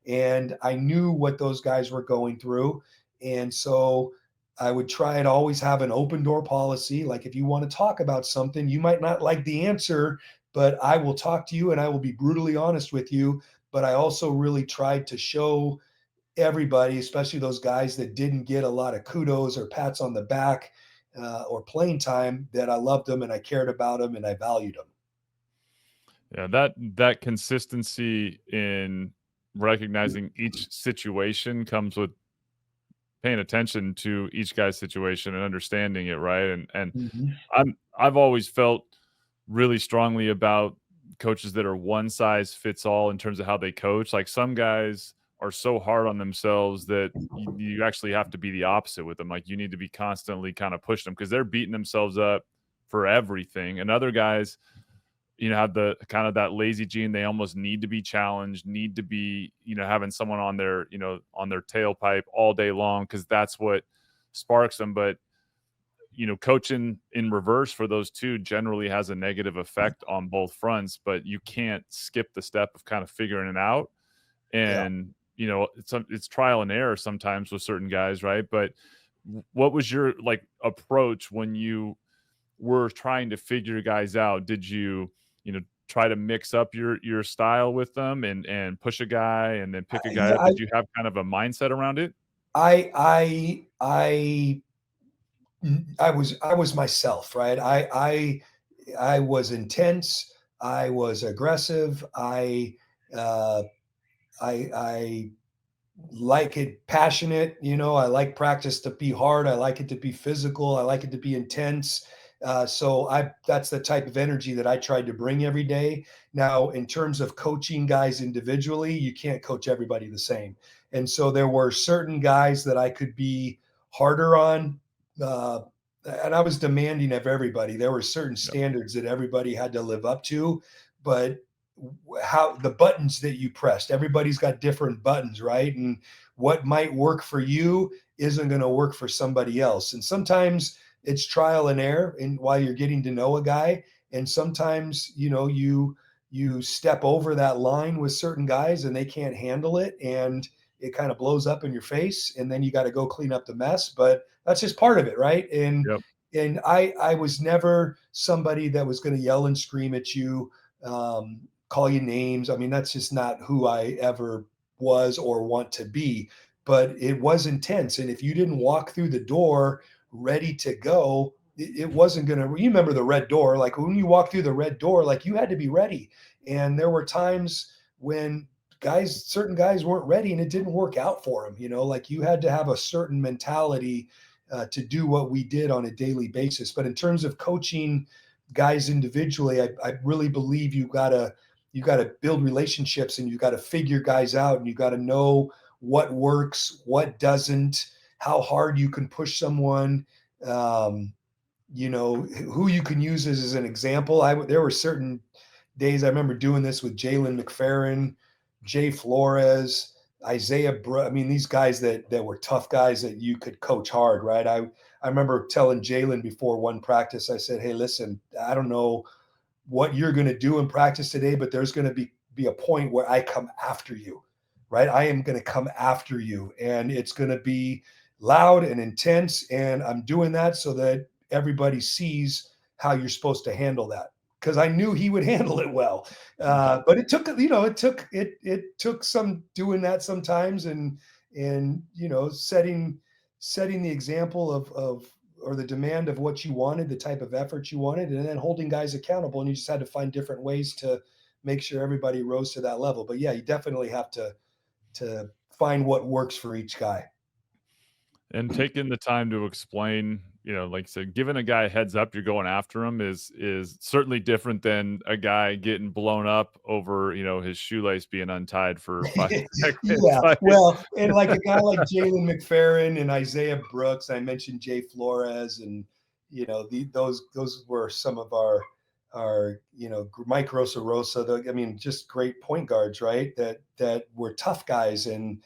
and I knew what those guys were going through. And so I would try to always have an open door policy. Like, if you want to talk about something, you might not like the answer, but I will talk to you and I will be brutally honest with you. But I also really tried to show everybody, especially those guys that didn't get a lot of kudos or pats on the back, or playing time, that I loved them and I cared about them and I valued them. Yeah, that consistency in recognizing each situation comes with paying attention to each guy's situation and understanding it, right? And Mhm. I've always felt really strongly about coaches that are one size fits all in terms of how they coach. Like, some guys are so hard on themselves that you actually have to be the opposite with them. Like, you need to be constantly kind of pushing them because they're beating themselves up for everything. And other guys, have the kind of that lazy gene. They almost need to be challenged, need to be, having someone on their, on their tailpipe all day long, because that's what sparks them. But, coaching in reverse for those two generally has a negative effect on both fronts, but you can't skip the step of kind of figuring it out. Yeah. And, it's trial and error sometimes with certain guys, right? But what was your approach when you were trying to figure guys out? Did you, try to mix up your style with them and push a guy and then pick a guy Yeah, up? Did you have kind of a mindset around it? I was myself, right? I was intense. I was aggressive. Uh, I like it passionate. I like practice to be hard. I like it to be physical. I like it to be intense. So that's the type of energy that I tried to bring every day. Now, in terms of coaching guys individually, you can't coach everybody the same. And so there were certain guys that I could be harder on. Uh, and I was demanding of everybody. There were certain Yeah. standards that everybody had to live up to, but how the buttons that you pressed, everybody's got different buttons, right? And what might work for you isn't going to work for somebody else. And sometimes it's trial and error and while you're getting to know a guy. And sometimes, you step over that line with certain guys and they can't handle it, and it kind of blows up in your face, and then you got to go clean up the mess. But that's just part of it, right? And Yep. and I was never somebody that was going to yell and scream at you, call you names. I mean, that's just not who I ever was or want to be. But it was intense, and if you didn't walk through the door ready to go, it wasn't going to. You remember the red door? Like, when you walk through the red door, like, you had to be ready. And there were times when certain guys weren't ready, and it didn't work out for them. Like, you had to have a certain mentality to do what we did on a daily basis. But in terms of coaching guys individually, I really believe you got to build relationships, and you got to figure guys out, and you got to know what works, what doesn't, how hard you can push someone, who you can use as an example. There were certain days I remember doing this with Jalen McFerrin, Jay Flores, Isaiah Bro. I mean, these guys that were tough guys that you could coach hard, right? I remember telling Jalen before one practice, I said, hey, listen, I don't know what you're going to do in practice today, but there's going to be a point where I come after you, right? I am going to come after you, and it's going to be loud and intense. And I'm doing that so that everybody sees how you're supposed to handle that. Because I knew he would handle it well, but it took it took some doing that sometimes, and setting the example of or the demand of what you wanted, the type of effort you wanted, and then holding guys accountable. And you just had to find different ways to make sure everybody rose to that level. But yeah, you definitely have to find what works for each guy. And taking the time to explain, like I said, giving a guy a heads up you're going after him is certainly different than a guy getting blown up over, his shoelace being untied for 5 seconds. Yeah, well, and like a guy like Jalen McFerrin and Isaiah Brooks, I mentioned Jay Flores, and those were some of our Mike Rosa, I mean, just great point guards, right? That were tough guys, and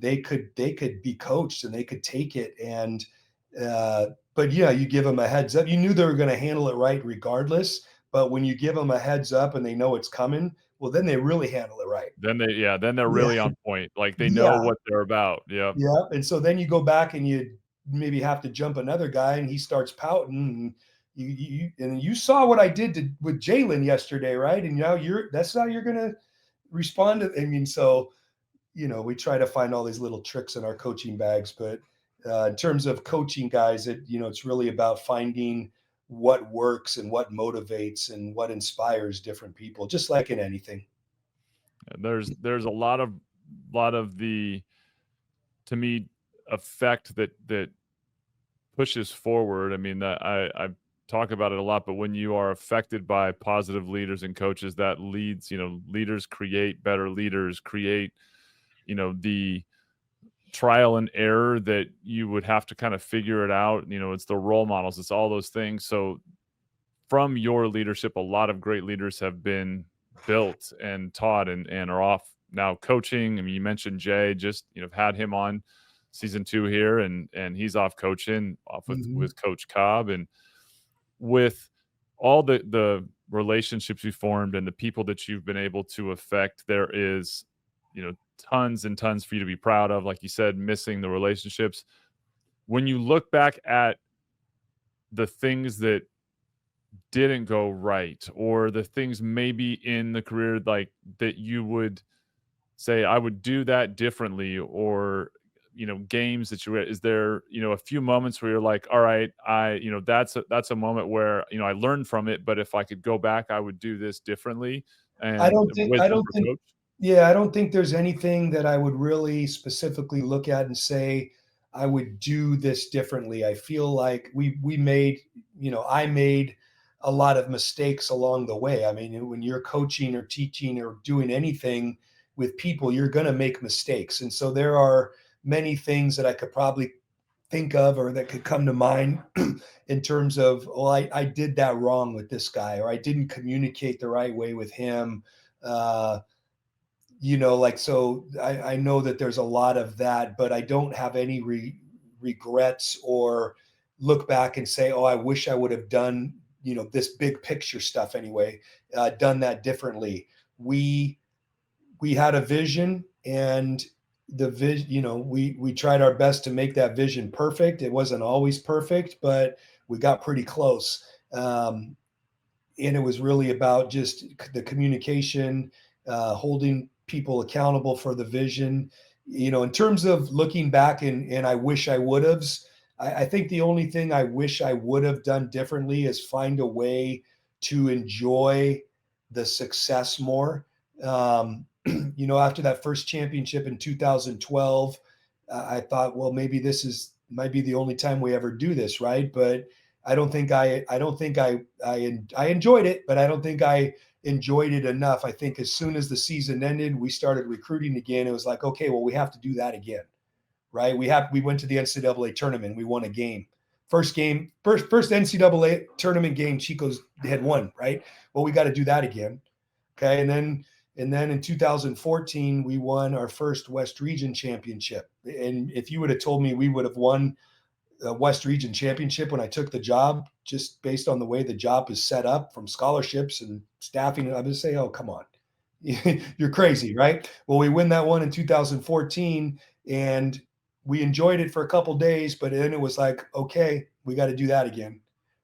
they could be coached, and they could take it. And but yeah, you give them a heads up. You knew they were going to handle it right regardless. But when you give them a heads up and they know it's coming, well, then they really handle it right. Then they're really on point. Like they know what they're about. Yeah. Yeah. And so then you go back and you maybe have to jump another guy, and he starts pouting, and you saw what I did with Jalen yesterday, right? And now that's how you're going to respond to. I mean, so we try to find all these little tricks in our coaching bags, but in terms of coaching guys, it's really about finding what works and what motivates and what inspires different people, just like in anything. There's a lot of the, to me, effect that pushes forward. I mean, that I talk about it a lot, but when you are affected by positive leaders and coaches, that leads, leaders create better leaders, create, the trial and error that you would have to kind of figure it out. It's the role models, it's all those things. So from your leadership, a lot of great leaders have been built and taught and are off now coaching. I mean, you mentioned Jay, just, had him on season 2 here, and he's off coaching off with Coach Cobb, and with all the relationships you formed and the people that you've been able to affect, there is, tons and tons for you to be proud of. Like you said, missing the relationships. When you look back at the things that didn't go right, or the things maybe in the career like that you would say, I would do that differently, or games that you read, is there a few moments where you're like, all right, that's a moment where I learned from it, but if I could go back, I would do this differently? And I don't think there's anything that I would really specifically look at and say I would do this differently. I feel like I made a lot of mistakes along the way. I mean, when you're coaching or teaching or doing anything with people, you're going to make mistakes. And so there are many things that I could probably think of or that could come to mind in terms of, well, I did that wrong with this guy, or I didn't communicate the right way with him. So I know that there's a lot of that, but I don't have any regrets or look back and say, oh, I wish I would have done, this big picture stuff anyway, done that differently. We had a vision, and the vision, we tried our best to make that vision perfect. It wasn't always perfect, but we got pretty close. And it was really about just the communication, holding people accountable for the vision. In terms of looking back and I wish I would have, I think the only thing I wish I would have done differently is find a way to enjoy the success more. After that first championship in 2012, I thought, well, maybe this might be the only time we ever do this, right? But I don't think I enjoyed it, but I don't think I enjoyed it enough. I think as soon as the season ended, we started recruiting again. It was like, okay, well, we have to do that again, right? We went to the NCAA tournament. We won a game. First NCAA tournament game Chico's had won, right? Well, we got to do that again. Okay. And then in 2014, we won our first West Region championship. And if you would have told me we would have won a West Region championship when I took the job, just based on the way the job is set up from scholarships and staffing, I would say, oh, come on. You're crazy, right? Well, we win that one in 2014 and we enjoyed it for a couple days, but then it was like, okay, we got to do that again.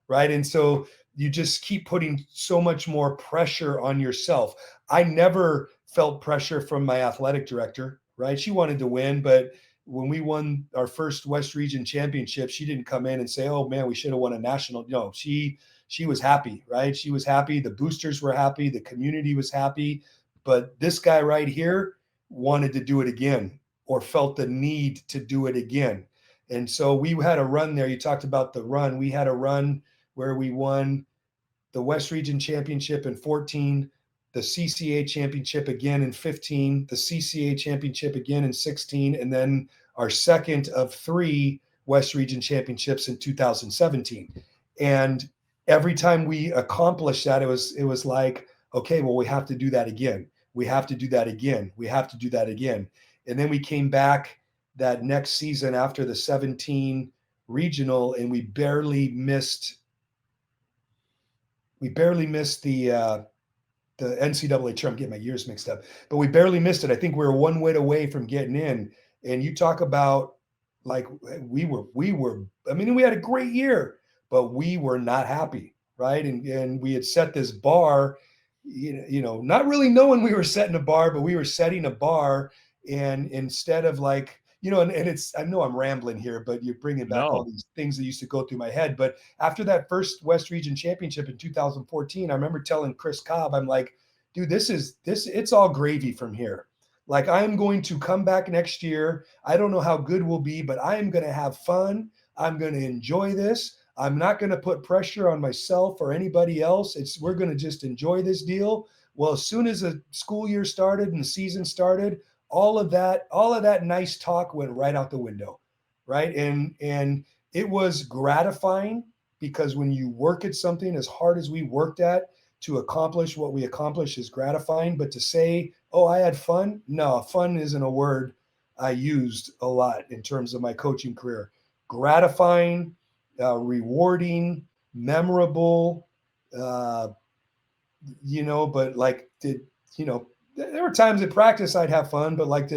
Right. And so you just keep putting so much more pressure on yourself. I never felt pressure from my athletic director, right? She wanted to win, but when we won our first West Region championship, she didn't come in and say, oh man, we should have won a national. No, she was happy, right? She was happy. The boosters were happy. The community was happy. But this guy right here wanted to do it again or felt the need to do it again. And so we had a run there. You talked about the run. We had a run where we won the West Region Championship in 14, the CCA Championship again in 15, the CCA Championship again in 16, and then our second of 3 West Region Championships in 2017. And every time we accomplished that, it was like, okay, well, we have to do that again. We have to do that again. We have to do that again. And then we came back that next season after the 17 regional, and we barely missed the NCAA tournament. I'm getting my years mixed up, but we barely missed it. I think we were one win away from getting in. And you talk about like we were. I mean, we had a great year, but we were not happy, right? And we had set this bar, not really knowing we were setting a bar, but we were setting a bar. And instead of like, and it's, I know I'm rambling here, but you're bringing back all these things that used to go through my head. But after that first West Region Championship in 2014, I remember telling Chris Cobb, I'm like, dude, it's all gravy from here. Like, I'm going to come back next year. I don't know how good we'll be, but I am going to have fun. I'm going to enjoy this. I'm not going to put pressure on myself or anybody else. We're going to just enjoy this deal. Well, as soon as the school year started and the season started, all of that nice talk went right out the window, right? And it was gratifying because when you work at something as hard as we worked at to accomplish what we accomplished is gratifying. But to say, oh, I had fun? No, fun isn't a word I used a lot in terms of my coaching career. Gratifying, rewarding, memorable, but like there were times at practice I'd have fun, but like,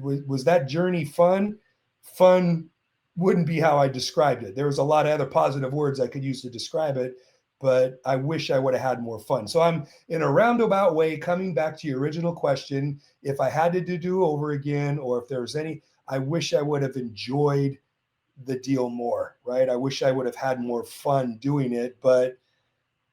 was that journey fun? Fun wouldn't be how I described it. There was a lot of other positive words I could use to describe it, but I wish I would have had more fun. So I'm, in a roundabout way, coming back to your original question. If I had to do over again, or if there was any, I wish I would have enjoyed the deal more, right? I wish I would have had more fun doing it, but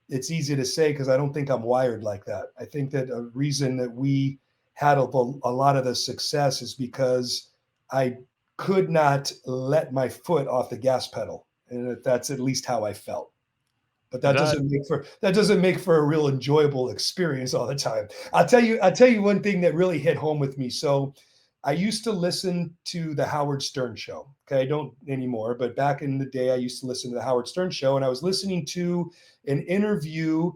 it's easy to say because I don't think I'm wired like that. I think that a reason that we had a lot of the success is because I could not let my foot off the gas pedal. And that's at least how I felt. But that doesn't make for a real enjoyable experience all the time. I'll tell you one thing that really hit home with me. So I used to listen to the Howard Stern show. Okay, I don't anymore, but back in the day, I used to listen to the Howard Stern show, and I was listening to an interview.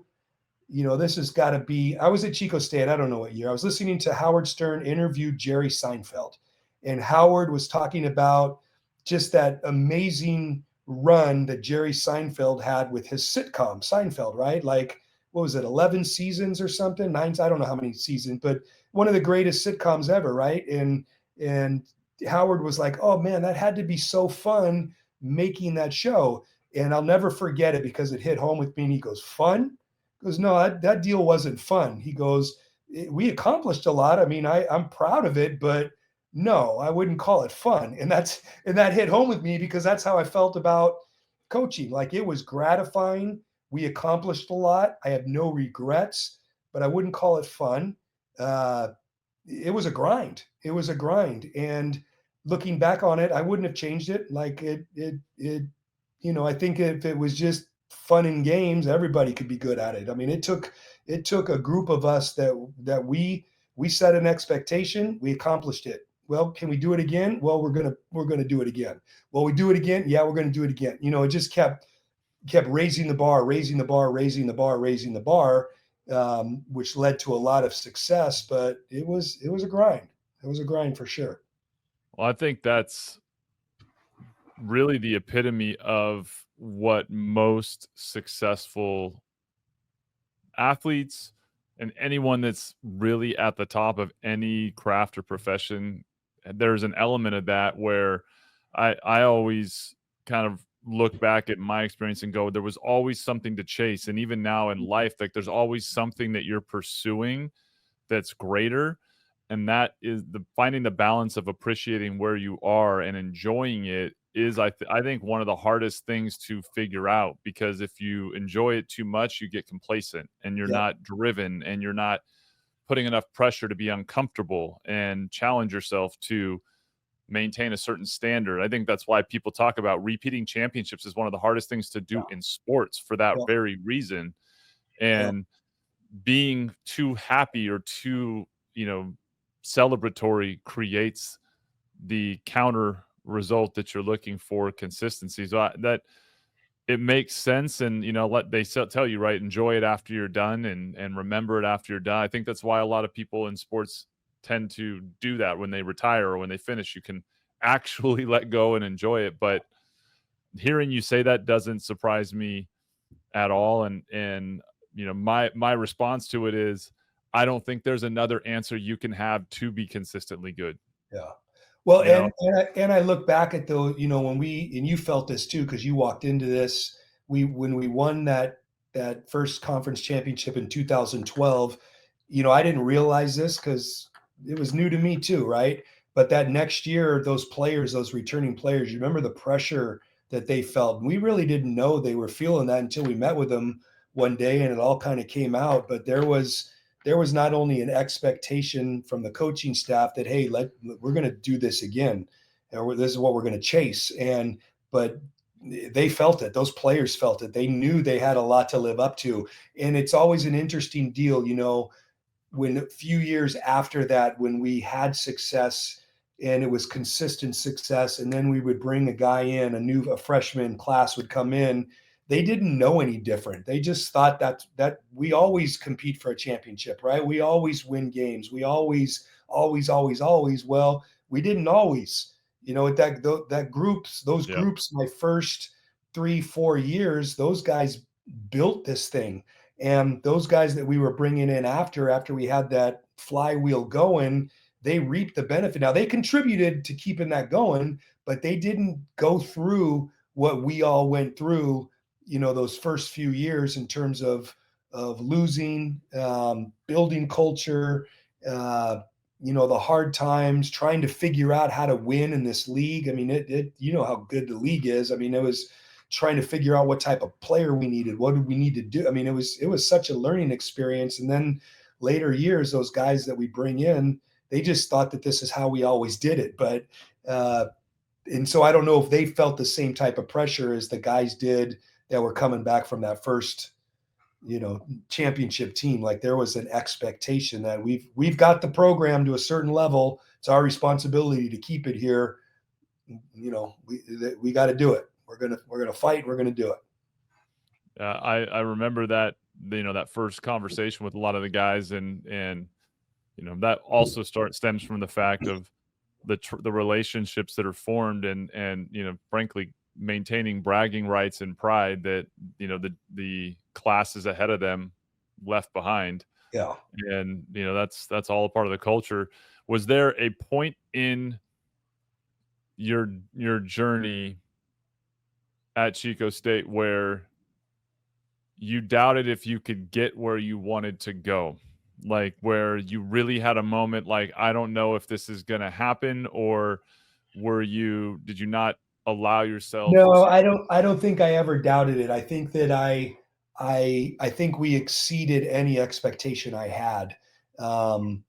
This has got to be, I was at Chico State. I don't know what year. I was listening to Howard Stern interview Jerry Seinfeld, and Howard was talking about just that amazing run that Jerry Seinfeld had with his sitcom Seinfeld, right? Like, what was it, 11 seasons or something? 9, I don't know how many seasons, but one of the greatest sitcoms ever, right? And Howard was like, oh man, that had to be so fun making that show. And I'll never forget it because it hit home with me. And he goes, fun? He goes, no, that deal wasn't fun. He goes, we accomplished a lot. I mean, I'm proud of it, but no, I wouldn't call it fun. And that hit home with me because that's how I felt about coaching. Like, it was gratifying. We accomplished a lot. I have no regrets, but I wouldn't call it fun. It was a grind. And looking back on it, I wouldn't have changed it. Like I think if it was just fun and games, everybody could be good at it. I mean, it took a group of us that we set an expectation, we accomplished it. Well, can we do it again? Well, we're gonna do it again. Well, we do it again. Yeah, we're gonna do it again. It just kept raising the bar, raising the bar, raising the bar, raising the bar, which led to a lot of success. But it was a grind. It was a grind for sure. Well, I think that's really the epitome of what most successful athletes and anyone that's really at the top of any craft or profession, there's an element of that where I always kind of look back at my experience and go, there was always something to chase. And even now in life, like there's always something that you're pursuing that's greater. And that is the finding the balance of appreciating where you are and enjoying it is I think one of the hardest things to figure out, because if you enjoy it too much, you get complacent and you're Yep. not driven and you're not putting enough pressure to be uncomfortable and challenge yourself to maintain a certain standard. I think that's why people talk about repeating championships is one of the hardest things to do Yeah. in sports for that Yep. very reason. Yep. And being too happy or too, celebratory creates the counter result that you're looking for, consistency. So that it makes sense. And, let they tell you, right, enjoy it after you're done and remember it after you're done. I think that's why a lot of people in sports tend to do that when they retire or when they finish. You can actually let go and enjoy it. But hearing you say that doesn't surprise me at all. And my response to it is I don't think there's another answer you can have to be consistently good. Yeah. Well, You know? and I look back at when and you felt this too because you walked into this. When we won that first conference championship in 2012, I didn't realize this because it was new to me too, right? But that next year, those players, those returning players, you remember the pressure that they felt. We really didn't know they were feeling that until we met with them one day, and it all kind of came out. But there was not only an expectation from the coaching staff that, hey, we're going to do this again, or this is what we're going to chase, but they felt it. Those players felt it. They knew they had a lot to live up to, and it's always an interesting deal, when a few years after that, when we had success and it was consistent success, and then we would bring a guy in, a freshman class would come in. They didn't know any different. They just thought that we always compete for a championship, right? We always win games. We always, always, always, always. Well, we didn't always. At those Yep. groups, my first 3-4 years, those guys built this thing. And those guys that we were bringing in after we had that flywheel going, they reaped the benefit. Now they contributed to keeping that going, but they didn't go through what we all went through, those first few years in terms of losing, building culture, the hard times, trying to figure out how to win in this league. I mean, you know how good the league is. I mean, it was trying to figure out what type of player we needed. What did we need to do? I mean, it was such a learning experience. And then later years, those guys that we bring in, they just thought that this is how we always did it. But and so I don't know if they felt the same type of pressure as the guys did that were coming back from that first, championship team. Like there was an expectation that we've got the program to a certain level. It's our responsibility to keep it here. We got to do it. We're gonna fight. We're gonna do it. I remember that, that first conversation with a lot of the guys and that also stems from the fact of the relationships that are formed and frankly maintaining bragging rights and pride that the classes ahead of them left behind. Yeah. And that's all a part of the culture. Was there a point in your journey at Chico State where you doubted if you could get where you wanted to go? Like where you really had a moment like, I don't know if this is going to happen, or did you not allow yourself No, to? I don't think I ever doubted it. I think that I think we exceeded any expectation I had. Um,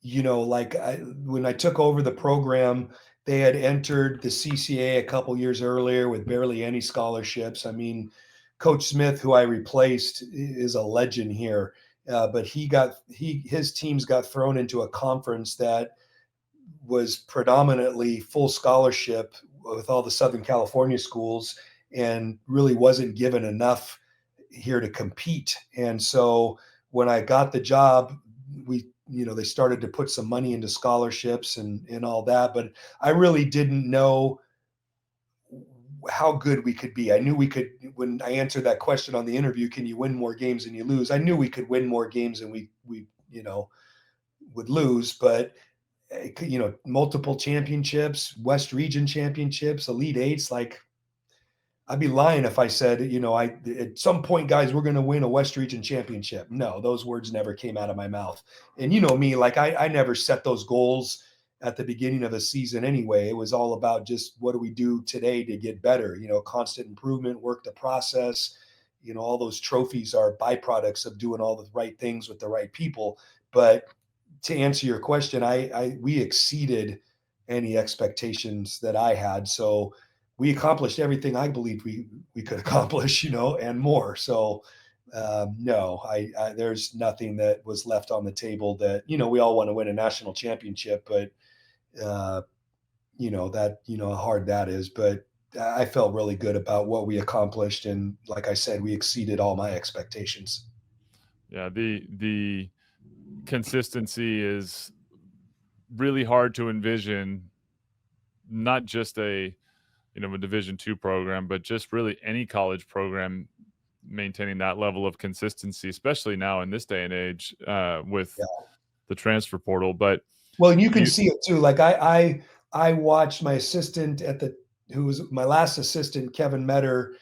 when I took over the program, they had entered the CCA a couple years earlier with barely any scholarships. I mean, Coach Smith, who I replaced, is a legend here. But his teams got thrown into a conference that was predominantly full scholarship with all the Southern California schools, and really wasn't given enough here to compete. And so when I got the job, they started to put some money into scholarships and all that, but I really didn't know how good we could be. I knew we could. When I answered that question on the interview, can you win more games than you lose? I knew we could win more games than we would lose, but multiple championships, West Region championships, Elite Eights. Like, I'd be lying if I said, at some point, guys, we're going to win a West Region championship. No, those words never came out of my mouth. And you know me, like I never set those goals at the beginning of a season anyway. It was all about just what do we do today to get better, constant improvement, work the process. All those trophies are byproducts of doing all the right things with the right people. But to answer your question, we exceeded any expectations that I had. So we accomplished everything I believed we could accomplish, and more. So no, there's nothing that was left on the table that, we all want to win a national championship, but how hard that is. But I felt really good about what we accomplished. And like I said, we exceeded all my expectations. Yeah. The consistency is really hard to envision, not just a Division II program, but just really any college program maintaining that level of consistency, especially now in this day and age with the transfer portal. But and you can see it too. Like I watched my assistant who was my last assistant, Kevin Metter,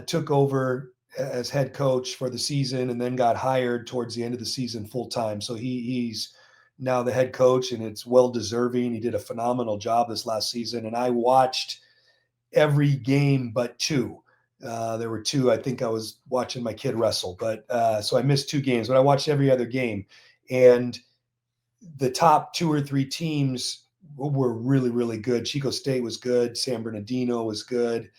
took over as head coach for the season and then got hired towards the end of the season full time. So he's now the head coach, and it's well deserving. He did a phenomenal job this last season, and I watched every game but two. There were two. I think I was watching my kid wrestle, but so I missed 2 games, but I watched every other game. And the top 2 or 3 teams were really, really good. Chico State was good. San Bernardino was good.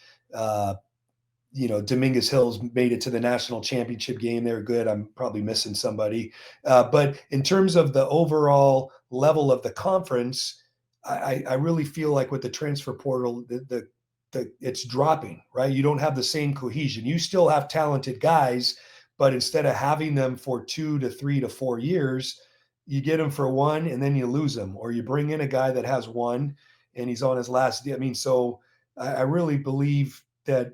Dominguez Hills made it to the national championship game. They were good. I'm probably missing somebody. But in terms of the overall level of the conference, I really feel like with the transfer portal, it's dropping, right? You don't have the same cohesion. You still have talented guys, but instead of having them for 2 to 3 to 4 years, you get them for 1 and then you lose them, or you bring in a guy that has 1 and he's on his last. So I really believe that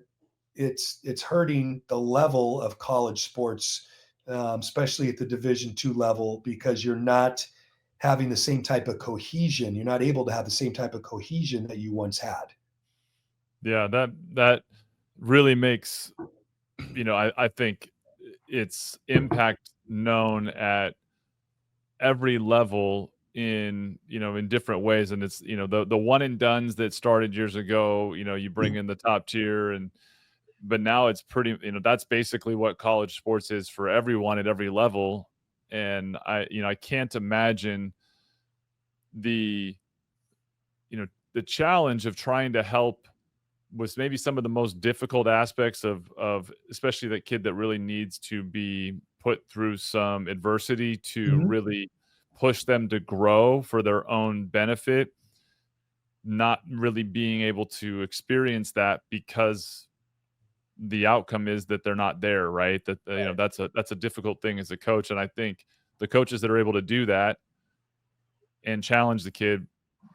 it's hurting the level of college sports, especially at the Division II level, because you're not having the same type of cohesion. You're not able to have the same type of cohesion that you once had. Yeah, that really makes, I think its impact known at every level in different ways. And it's, the one and dones that started years ago, you bring in the top tier, but now it's pretty, that's basically what college sports is for everyone at every level. And I can't imagine the challenge of trying to help was maybe some of the most difficult aspects of especially that kid that really needs to be put through some adversity to really push them to grow for their own benefit, not really being able to experience that because the outcome is that they're not there, right? That that's a difficult thing as a coach. And I think the coaches that are able to do that and challenge the kid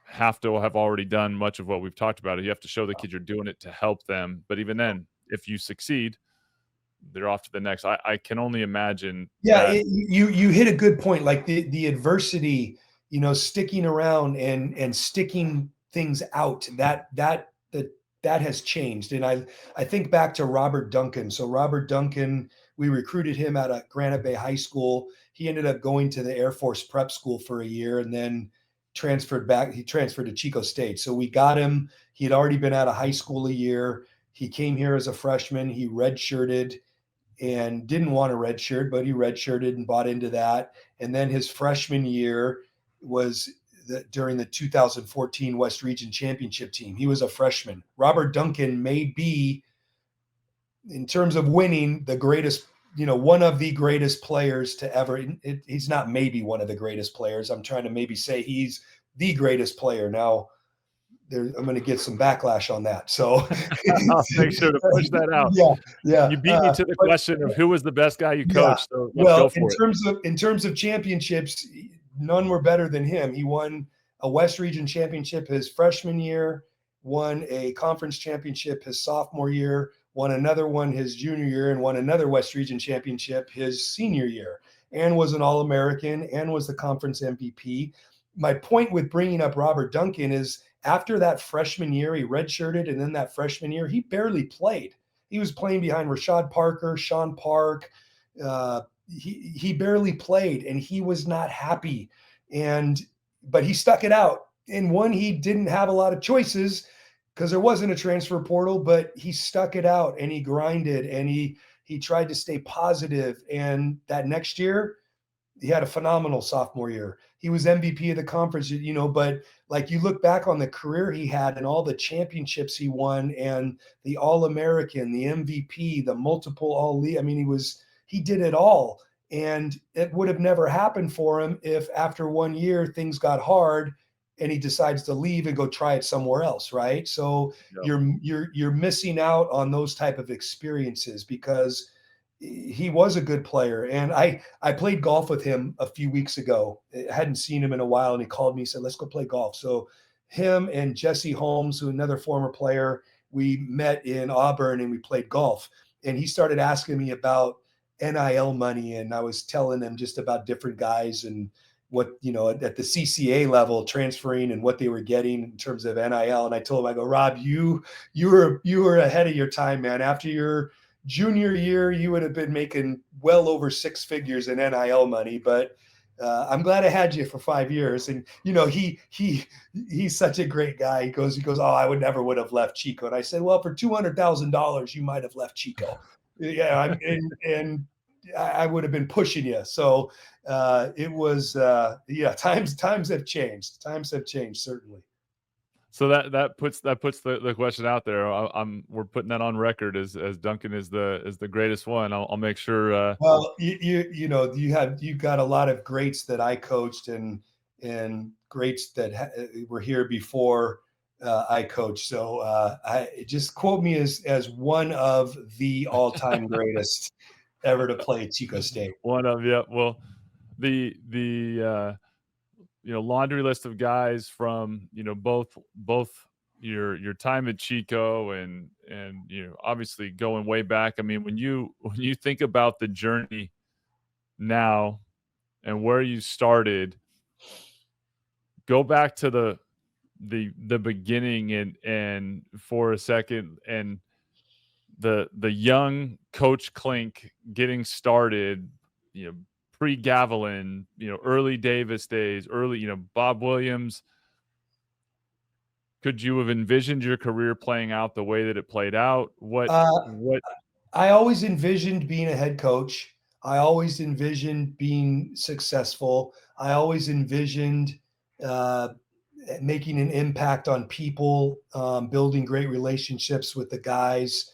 have to have already done much of what we've talked about. You have to show the kid you're doing it to help them. But even then, if you succeed, they're off to the next. I can only imagine. Yeah, you hit a good point. Like the adversity, sticking around and sticking things out, that has changed. And I think back to Robert Duncan. So Robert Duncan, we recruited him out of Granite Bay High School. He ended up going to the Air Force Prep School for a year and then transferred back. He transferred to Chico State. So we got him. He had already been out of high school a year. He came here as a freshman. He redshirted and didn't want a redshirt, but he redshirted and bought into that. And then his freshman year was during the 2014 West Region Championship team. He was a freshman. Robert Duncan may be in terms of winning, the greatest, one of the greatest players to ever. He's not maybe one of the greatest players. I'm trying to maybe say he's the greatest player. Now, I'm going to get some backlash on that. So I'll make sure to push that out. Yeah. You beat me to the question of who was the best guy you coached. So let's well, go for it. in terms of championships, none were better than him. He won a West Region championship his freshman year, won a conference championship his sophomore year, won another one his junior year, and won another West Region championship his senior year, and was an All-American and was the conference MVP. My point with bringing up Robert Duncan is after that freshman year, he redshirted, and then that freshman year, he barely played. He was playing behind Rashad Parker, Sean Park. He barely played, and he was not happy. But he stuck it out. And one, he didn't have a lot of choices because there wasn't a transfer portal, but he stuck it out and he grinded and he tried to stay positive. And that next year, he had a phenomenal sophomore year. He was MVP of the conference, but like you look back on the career he had and all the championships he won and the All-American, the MVP, the multiple All-League. I mean, he did it all. And it would have never happened for him if after 1 year things got hard and he decides to leave and go try it somewhere else, right? So you're missing out on those type of experiences because he was a good player. And I played golf with him a few weeks ago. I hadn't seen him in a while, and he called me and said, let's go play golf. So him and Jesse Holmes, who another former player, we met in Auburn and we played golf. And he started asking me about NIL money. And I was telling him just about different guys and what, at the CCA level transferring and what they were getting in terms of NIL. And I told him, I go, Rob, you were ahead of your time, man. After your junior year, you would have been making well over six figures in NIL money, but I'm glad I had you for 5 years. And he's such a great guy. He goes, oh, I would have left Chico. And I said, well, for $200,000, you might have left Chico. Yeah, and I would have been pushing you. So it was, times have changed. Times have changed, certainly. So that puts the question out there. We're putting that on record as Duncan is the greatest one. I'll make sure. Well, you've got a lot of greats that I coached and greats that were here before I coached. So I just quote me as one of the all-time greatest ever to play Chico State. One of well, the laundry list of guys from both your time at Chico and obviously going way back. I mean, when you think about the journey now and where you started, go back to the beginning and for a second, and the young Coach Clink getting started, pre-Gavilan, early Davis days, early, Bob Williams. Could you have envisioned your career playing out the way that it played out? What? I always envisioned being a head coach. I always envisioned being successful. I always envisioned making an impact on people, building great relationships with the guys.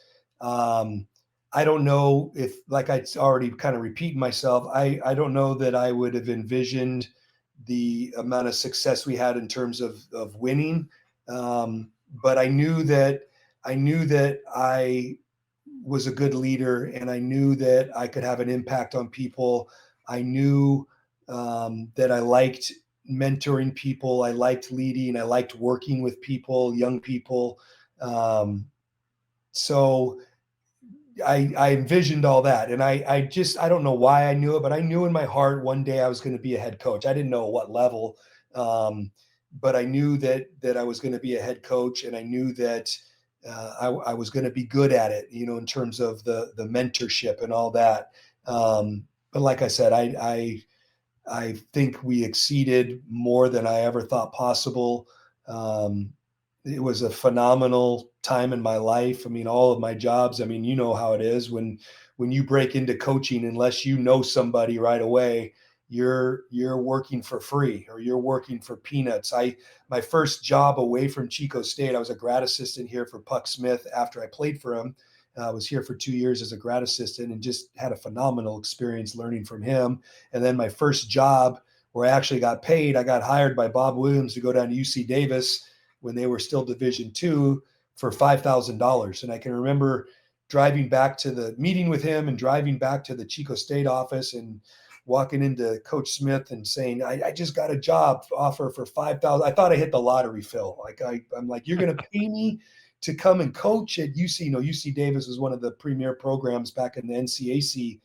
I don't know if, like I already kind of repeating myself, I don't know that I would have envisioned the amount of success we had in terms of winning. But I knew that I was a good leader, and I knew that I could have an impact on people. I knew that I liked mentoring people. I liked leading. I liked working with people, young people. So I envisioned all that. And I don't know why I knew it, but I knew in my heart one day I was going to be a head coach. I didn't know what level, but I knew that I was going to be a head coach, and I knew that I was going to be good at it, in terms of the mentorship and all that. But like I said, I think we exceeded more than I ever thought possible. It was a phenomenal time in my life. I mean, all of my jobs, I mean, you know how it is when you break into coaching, unless you know somebody right away, you're working for free or you're working for peanuts. My first job away from Chico State, I was a grad assistant here for Puck Smith after I played for him. Was here for 2 years as a grad assistant and just had a phenomenal experience learning from him. And then my first job where I actually got paid, I got hired by Bob Williams to go down to UC Davis when they were still Division II for $5,000. And I can remember driving back to the meeting with him and driving back to the Chico State office and walking into Coach Smith and saying, I just got a job offer for $5,000. I thought I hit the lottery, Phil. Like I'm like, you're going to pay me to come and coach at UC. UC Davis was one of the premier programs back in the NCAC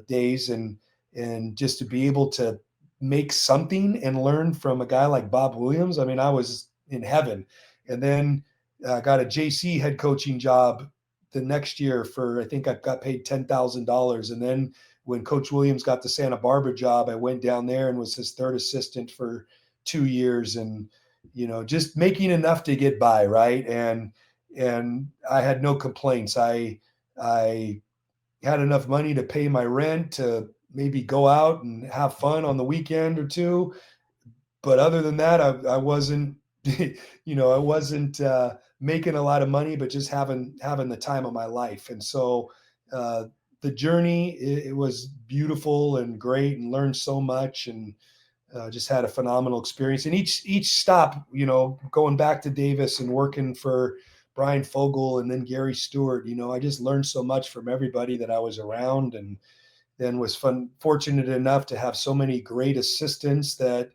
days, and just to be able to make something and learn from a guy like Bob Williams. I mean, I was in heaven. And then got a JC head coaching job the next year for, I think I got paid $10,000. And then when Coach Williams got the Santa Barbara job, I went down there and was his third assistant for 2 years, and just making enough to get by, right? And I had no complaints. I had enough money to pay my rent, to maybe go out and have fun on the weekend or two. But other than that, I wasn't, I wasn't making a lot of money, but just having the time of my life. And so the journey, it was beautiful and great, and learned so much, and just had a phenomenal experience. And each stop, going back to Davis and working for Brian Fogel and then Gary Stewart, I just learned so much from everybody that I was around, and then was fortunate enough to have so many great assistants that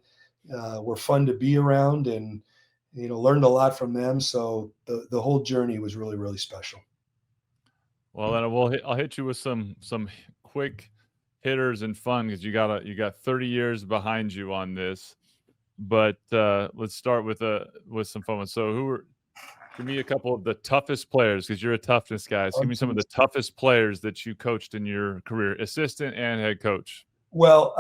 were fun to be around, and learned a lot from them. So the whole journey was really, really special. Well, then I'll hit you with some quick hitters and fun, because you got 30 years behind you on this. But let's start with some fun ones. So give me a couple of the toughest players, because you're a toughness guy. So give me some of the toughest players that you coached in your career, assistant and head coach. Well,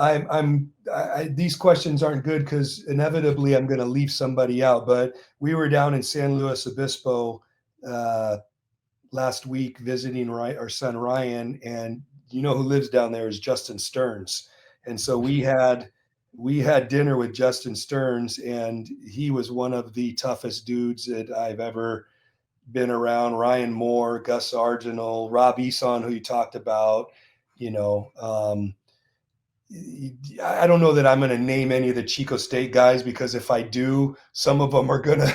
these questions aren't good because inevitably I'm going to leave somebody out. But we were down in San Luis Obispo last week visiting our son Ryan, and who lives down there is Justin Stearns. And so we had dinner with Justin Stearns, and he was one of the toughest dudes that I've ever been around. Ryan Moore, Gus Arginal, Rob Eson, who you talked about. I don't know that I'm going to name any of the Chico State guys, because if I do, some of them are gonna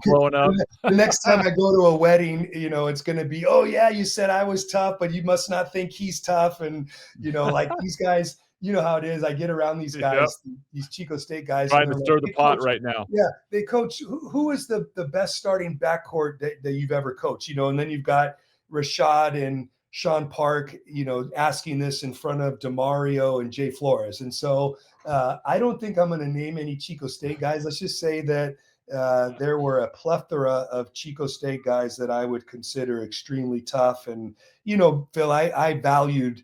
blowing up. The next time I go to a wedding, it's going to be, oh yeah, you said I was tough, but you must not think he's tough. And like these guys, you know how it is. I get around these guys, these Chico State guys, trying to stir the pot right now. Yeah, they coach. Who is the best starting backcourt that you've ever coached? And then you've got Rashad and Sean Park, asking this in front of DeMario and Jay Flores. And so I don't think I'm going to name any Chico State guys. Let's just say that there were a plethora of Chico State guys that I would consider extremely tough. And, Phil, I valued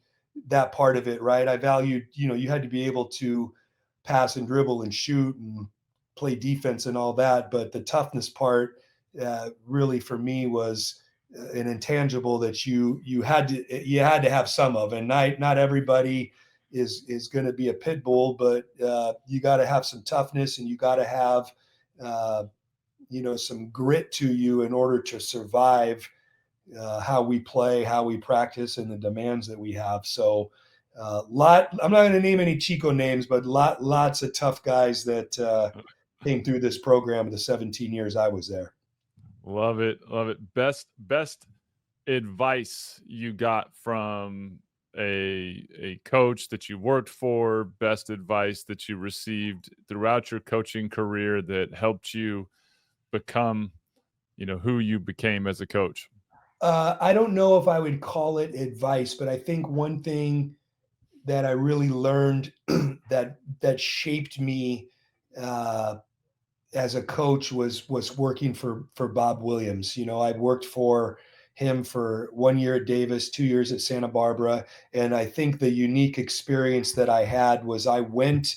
that part of it, right? I valued, you had to be able to pass and dribble and shoot and play defense and all that. But the toughness part really for me was an intangible that you had to have some of, and not everybody is going to be a pit bull, but you got to have some toughness, and you got to have some grit to you in order to survive how we play, how we practice, and the demands that we have. So I'm not going to name any Chico names, but lots of tough guys that came through this program the 17 years I was there. Love it. Best advice you got from a coach that you worked for, best advice that you received throughout your coaching career that helped you become, who you became as a coach? I don't know if I would call it advice, but I think one thing that I really learned that shaped me as a coach was working for Bob Williams. I'd worked for him for 1 year at Davis, 2 years at Santa Barbara. And I think the unique experience that I had was I went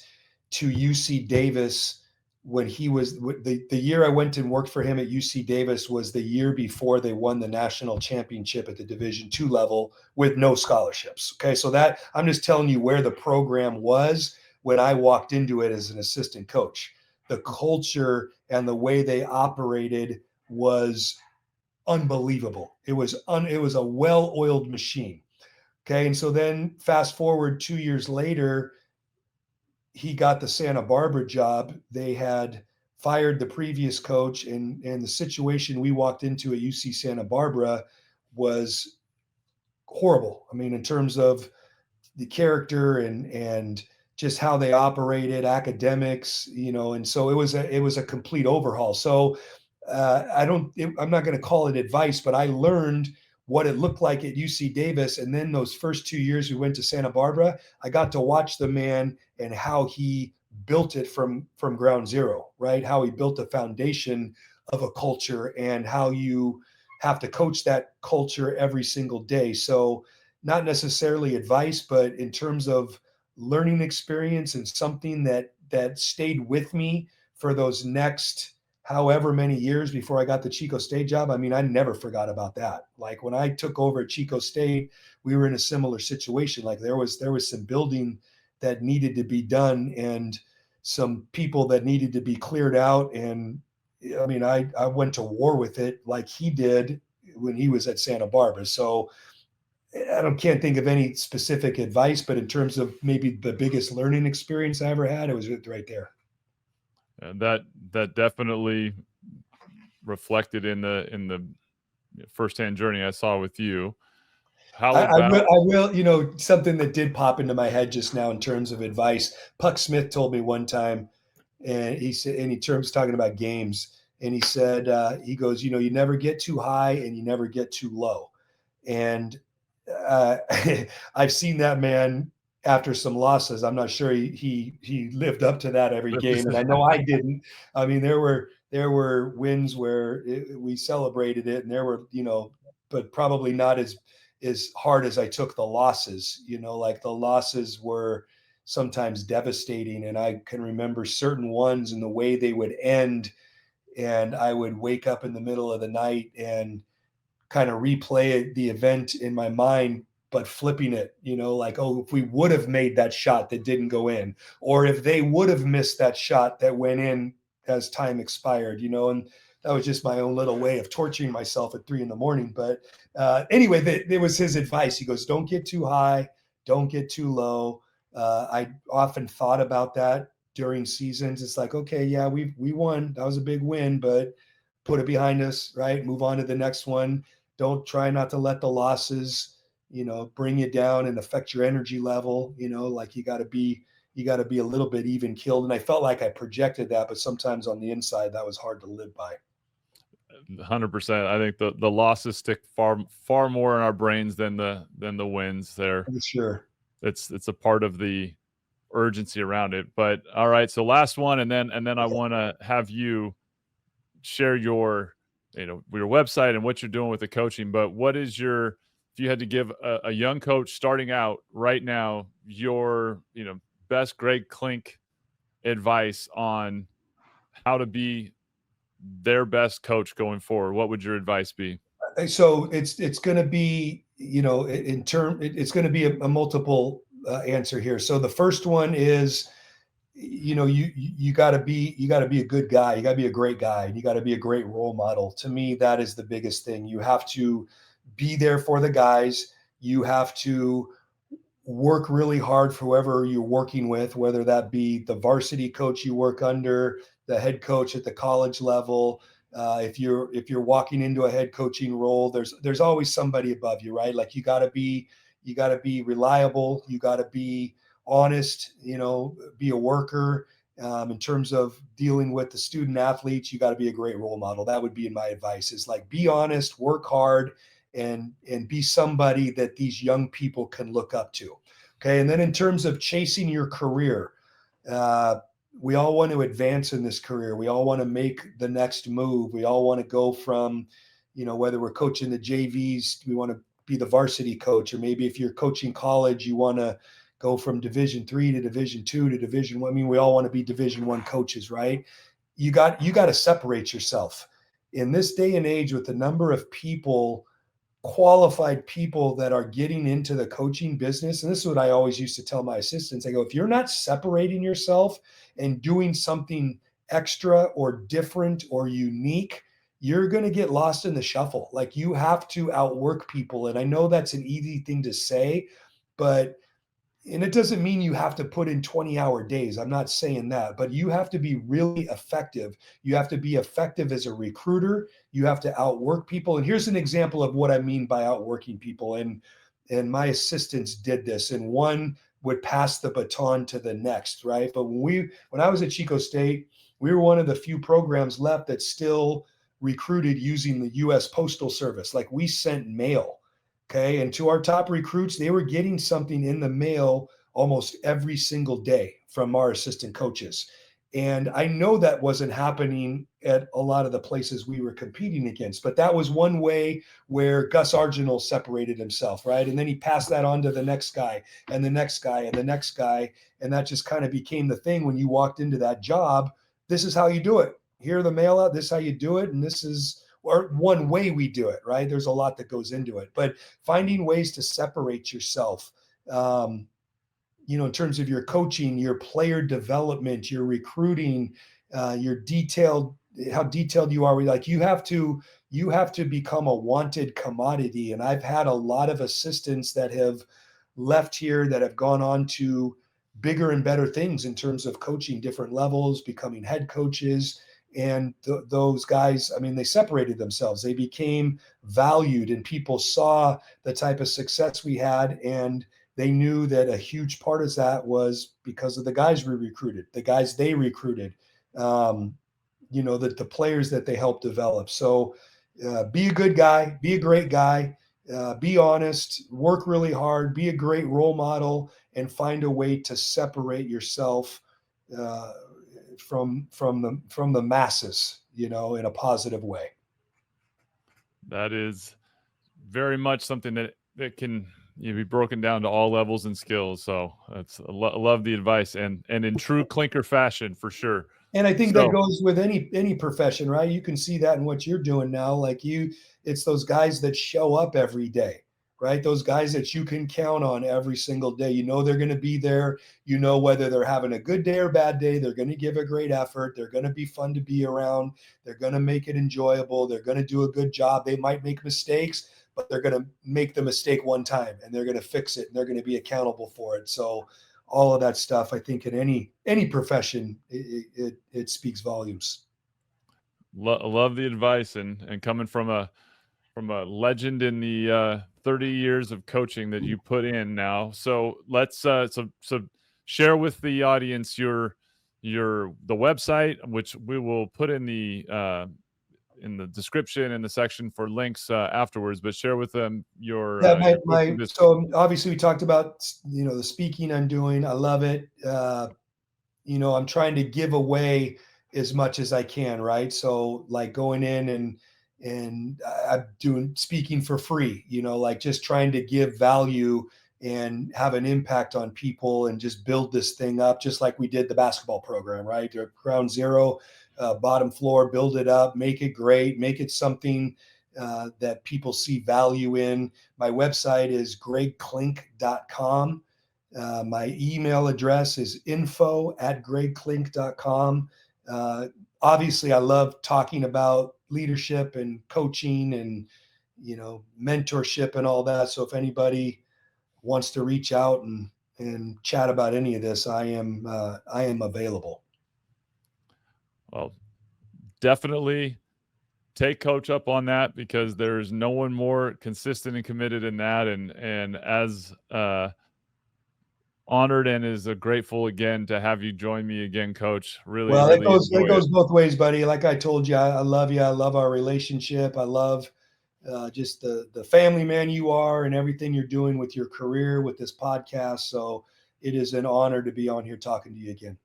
to UC Davis when he was the year I went and worked for him at UC Davis was the year before they won the national championship at the Division II level with no scholarships. Okay. So that I'm just telling you where the program was when I walked into it as an assistant coach. The culture and the way they operated was unbelievable. It was a well-oiled machine. Okay. And so then fast forward 2 years later, he got the Santa Barbara job. They had fired the previous coach, and the situation we walked into at UC Santa Barbara was horrible. I mean, in terms of the character and just how they operated, academics, and so it was a complete overhaul. So I'm not going to call it advice, but I learned what it looked like at UC Davis. And then those first 2 years we went to Santa Barbara, I got to watch the man and how he built it from ground zero, right? How he built the foundation of a culture and how you have to coach that culture every single day. So not necessarily advice, but in terms of learning experience and something that stayed with me for those next however many years before I got the Chico State job. I mean, I never forgot about that. Like when I took over at Chico State, we were in a similar situation. Like there was some building that needed to be done and some people that needed to be cleared out. And I mean, I went to war with it like he did when he was at Santa Barbara. So can't think of any specific advice, but in terms of maybe the biggest learning experience I ever had, it was right there. And that definitely reflected in the firsthand journey I saw with you. I will, something that did pop into my head just now in terms of advice. Puck Smith told me one time, and he said, and he terms talking about games, and he said, he goes, you never get too high and you never get too low. And I've seen that man after some losses. I'm not sure he lived up to that every game, and I know I didn't. I mean, there were wins where we celebrated it, and there were, but probably not as hard as I took the losses. Like the losses were sometimes devastating, and I can remember certain ones and the way they would end, and I would wake up in the middle of the night and kind of replay the event in my mind, but flipping it, like, oh, if we would have made that shot that didn't go in, or if they would have missed that shot that went in as time expired, and that was just my own little way of torturing myself at 3 a.m. But anyway, there was his advice. He goes, don't get too high, don't get too low. I often thought about that during seasons. It's like, okay, yeah, we won. That was a big win, but put it behind us, right? Move on to the next one. Don't try not to let the losses, bring you down and affect your energy level. Like you got to be a little bit even keeled. And I felt like I projected that, but sometimes on the inside that was hard to live by. 100%. I think the losses stick far more in our brains than the wins there. For sure. It's a part of the urgency around it. But all right, so last one, and then I want to have you share your website and what you're doing with the coaching. But what is if you had to give a young coach starting out right now your best Greg Clink advice on how to be their best coach going forward, what would your advice be? So it's going to be, it's going to be a multiple answer here. So the first one is, you got to be a good guy. You got to be a great guy. You got to be a great role model. To me, that is the biggest thing. You have to be there for the guys. You have to work really hard for whoever you're working with, whether that be the varsity coach you work under, the head coach at the college level. If you're walking into a head coaching role, there's always somebody above you, right? Like you got to be reliable. You got to be honest, be a worker. In terms of dealing with the student athletes, you got to be a great role model. That would be my advice, is like, be honest, work hard, and be somebody that these young people can look up to. Okay. And then in terms of chasing your career, we all want to advance in this career. We all want to make the next move. We all want to go from, whether we're coaching the JVs, we want to be the varsity coach, or maybe if you're coaching college, you want to go from Division 3 to Division 2 to Division 1. I mean, we all want to be Division 1 coaches, right? You got to separate yourself. In this day and age, with the number of qualified people that are getting into the coaching business, and this is what I always used to tell my assistants, I go, if you're not separating yourself and doing something extra or different or unique, you're going to get lost in the shuffle. Like, you have to outwork people. And I know that's an easy thing to say, but and it doesn't mean you have to put in 20-hour days. I'm not saying that, but you have to be really effective. You have to be effective as a recruiter. You have to outwork people. And here's an example of what I mean by outworking people. And my assistants did this, and one would pass the baton to the next, right? But when I was at Chico State, we were one of the few programs left that still recruited using the US Postal Service. Like, we sent mail. Okay. And to our top recruits, they were getting something in the mail almost every single day from our assistant coaches. And I know that wasn't happening at a lot of the places we were competing against, but that was one way where Gus Arginal separated himself, right? And then he passed that on to the next guy and the next guy and the next guy. And that just kind of became the thing when you walked into that job. This is how you do it. Here are the mail out. This is how you do it. And this is or one way we do it, right? There's a lot that goes into it, but finding ways to separate yourself, in terms of your coaching, your player development, your recruiting, your how detailed you are. Like, you have to become a wanted commodity. And I've had a lot of assistants that have left here that have gone on to bigger and better things in terms of coaching different levels, becoming head coaches. And those guys, I mean, they separated themselves. They became valued, and people saw the type of success we had. And they knew that a huge part of that was because of the guys we recruited, the guys they recruited, the players that they helped develop. So be a good guy, be a great guy, be honest, work really hard, be a great role model, and find a way to separate yourself from the masses, in a positive way. That is very much something that can be broken down to all levels and skills. So I love the advice, and in true Clinker fashion, for sure. And I think that goes with any profession, right? You can see that in what you're doing now. Like, it's those guys that show up every day, right? Those guys that you can count on every single day. They're going to be there. Whether they're having a good day or bad day, they're going to give a great effort. They're going to be fun to be around. They're going to make it enjoyable. They're going to do a good job. They might make mistakes, but they're going to make the mistake one time, and they're going to fix it, and they're going to be accountable for it. So all of that stuff, I think, in any profession, it speaks volumes. Love the advice, and coming from a legend in the 30 years of coaching that you put in now. So let's so share with the audience the website, which we will put in the description in the section for links afterwards, but share with them your so obviously we talked about the speaking I'm doing. I love it. I'm trying to give away as much as I can, right? So, like, going in and I'm doing speaking for free, like just trying to give value and have an impact on people and just build this thing up, just like we did the basketball program, right? Ground zero, bottom floor, build it up, make it great, make it something that people see value in. My website is gregclink.com. My email address is info@gregclink.com. Obviously, I love talking about leadership and coaching and, mentorship and all that. So if anybody wants to reach out and chat about any of this, I am available. Well, definitely take Coach up on that, because there's no one more consistent and committed in that. And as honored and is grateful again to have you join me again, Coach. Really, well, it goes both ways, buddy. Like I told you, I love you. I love our relationship. I love just the family man you are and everything you're doing with your career, with this podcast. So it is an honor to be on here talking to you again.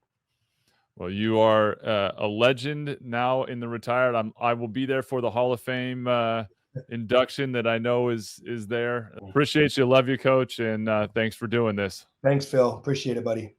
Well, you are a legend now in the retired. I will be there for the Hall of Fame induction that I know is there. Appreciate you. Love you, Coach. And thanks for doing this. Thanks, Phil. Appreciate it, buddy.